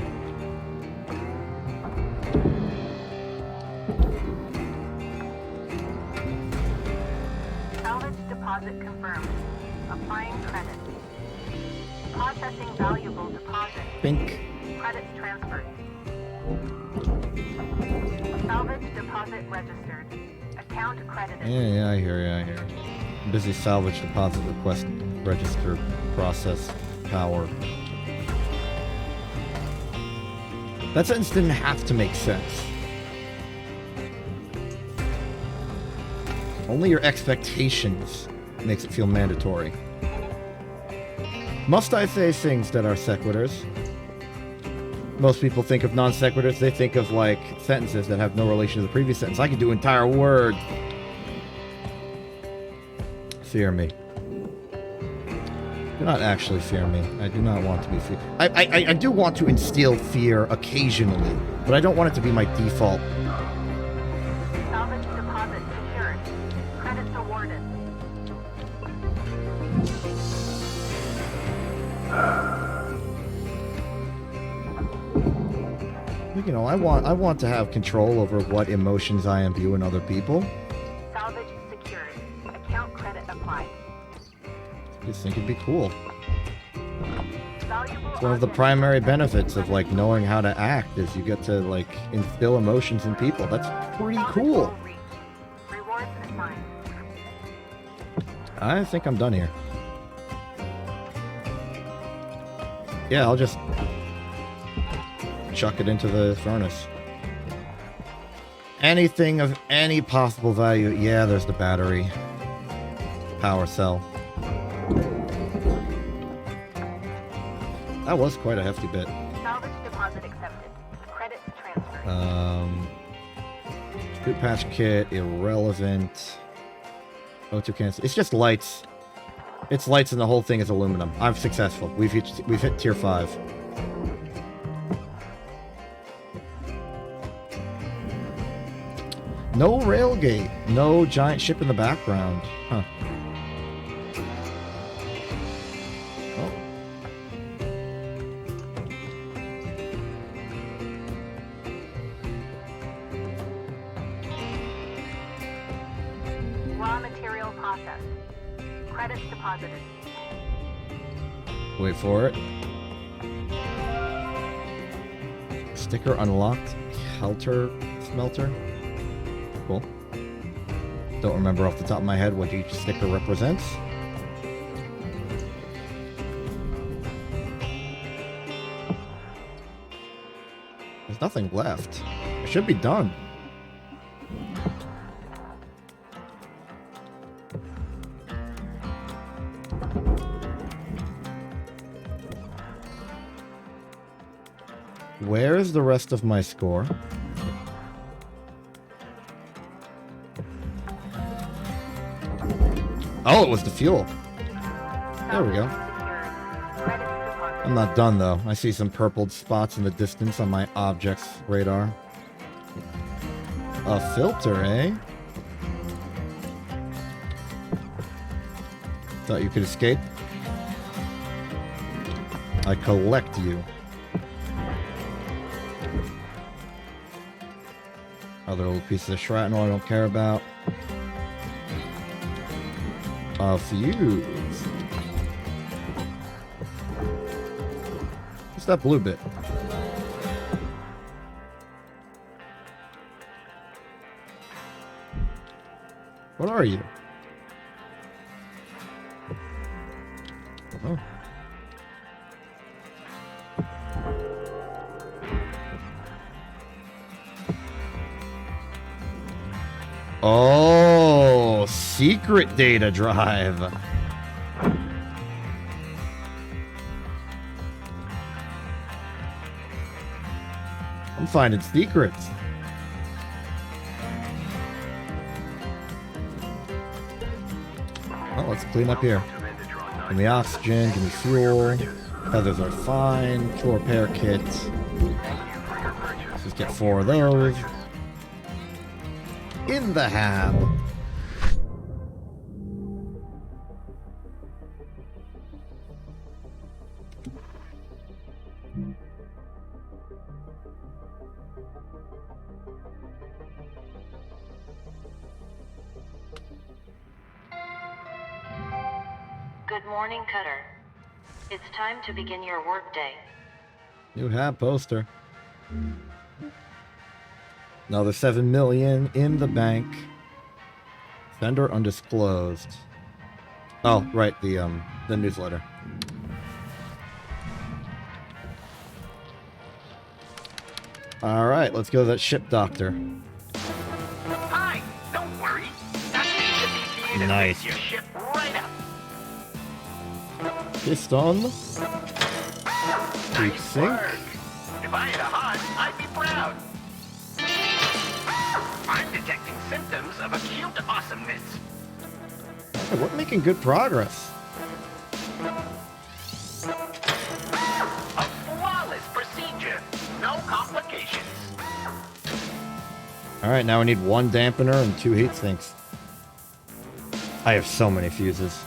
Salvage deposit confirmed. Applying credit. Processing valuable deposit. Bink. Credits transferred. Salvage deposit registered. Account credited. Yeah, I hear you. Busy salvage deposit request register process power. That sentence didn't have to make sense. Only your expectations makes it feel mandatory. Must I say things that are sequiturs? Most people think of non sequiturs, they think of like sentences that have no relation to the previous sentence. I could do entire words. Fear me. Do not actually fear me. I do not want to be feared. I do want to instill fear occasionally, but I don't want it to be my default. Salvage deposit secured. Credits awarded. You know, I want to have control over what emotions I imbue in other people. Salvage secured. Account credit applied. I just think it'd be cool. Valuable It's one of the object. primary benefits of like knowing how to act is you get to like instill emotions in people. That's pretty Salvage cool. goal reached. Rewards assigned. I think I'm done here. Yeah, I'll just chuck it into the furnace. Anything of any possible value. Yeah, there's the battery. Power cell. That was quite a hefty bit. Salvage deposit accepted. Credits transferred. Boot patch kit, irrelevant. O2 cancel. It's just lights. It's lights and the whole thing is aluminum. I'm successful. We've hit tier 5. No railgate. No giant ship in the background. Huh. Oh. Raw material processed. Credits deposited. Wait for it. Sticker unlocked. Helter smelter. Cool. Don't remember off the top of my head what each sticker represents. There's nothing left. It should be done. Where's the rest of my score? Oh, it was the fuel. There we go. I'm not done though. I see some purpled spots in the distance on my objects radar. A filter, eh? Thought you could escape? I collect you. Other little pieces of shrapnel I don't care about. A fuse. What's that blue bit? What are you? Oh. Oh, secret data drive. I'm finding secrets. Well, let's clean up here. Give me oxygen, give me fuel. Feathers are fine. Tool repair kit. Let's just get 4 of those. In the hab. Good morning, Cutter. It's time to begin your workday. New hab poster. Another 7 million in the bank. Vendor undisclosed. Oh, right, the Alright, let's go to that ship doctor. Hi, don't worry. That's the shipping for you to Nice. fix your ship right up. Piston. Deep Nice sink. work. If I had a heart, I'd be proud. I'm detecting symptoms of acute awesomeness. Hey, we're making good progress. A flawless procedure. No complications. Alright, now we need 1 dampener and 2 heat sinks. I have so many fuses.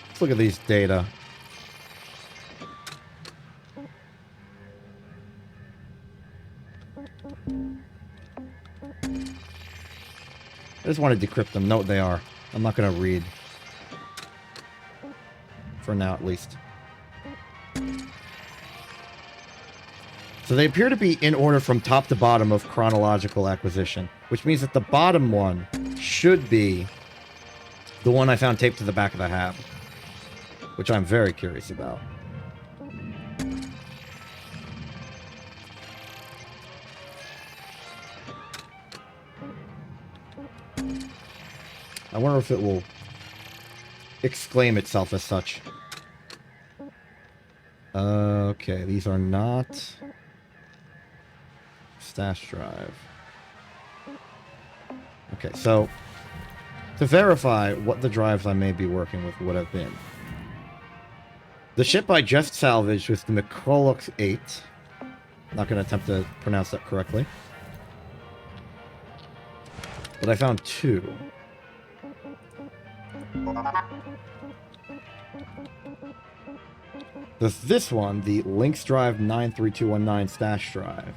Let's look at these data. I just want to decrypt them. No, they are. I'm not going to read. For now, at least. So they appear to be in order from top to bottom of chronological acquisition, which means that the bottom one should be the one I found taped to the back of the hab, which I'm very curious about. I wonder if it will exclaim itself as such. Okay, these are not stash drive. Okay, so to verify what the drives I may be working with would have been. The ship I just salvaged was the Microlux 8. Not going to attempt to pronounce that correctly. But I found 2. There's this one, the Lynx Drive 93219 stash drive.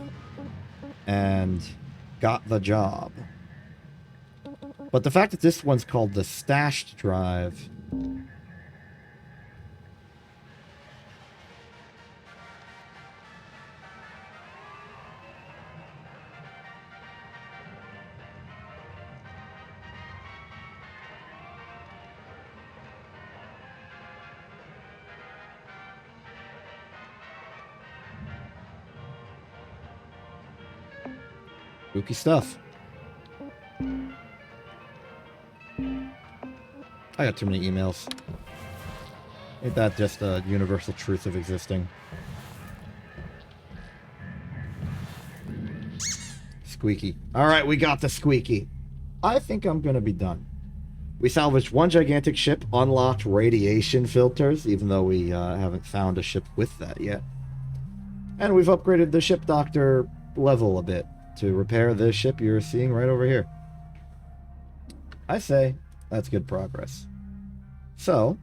And got the job. But the fact that this one's called the stashed drive... Spooky stuff. I got too many emails. Ain't that just a universal truth of existing? Squeaky. Alright, we got the squeaky. I think I'm gonna be done. We salvaged 1 gigantic ship, unlocked radiation filters, even though we haven't found a ship with that yet. And we've upgraded the ship doctor level a bit to repair the ship you're seeing right over here. I say that's good progress. So,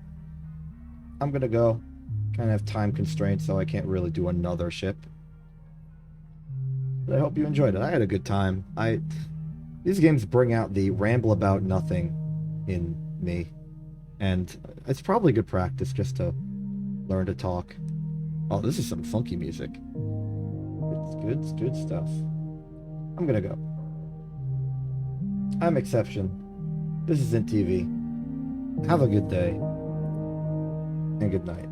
I'm gonna go. Kind of have time constraints, so I can't really do another ship. But I hope you enjoyed it. I had a good time. These games bring out the ramble about nothing in me. And it's probably good practice just to learn to talk. Oh, this is some funky music. It's good stuff. I'm gonna go. I'm Exception. This is InTV. Have a good day. And good night.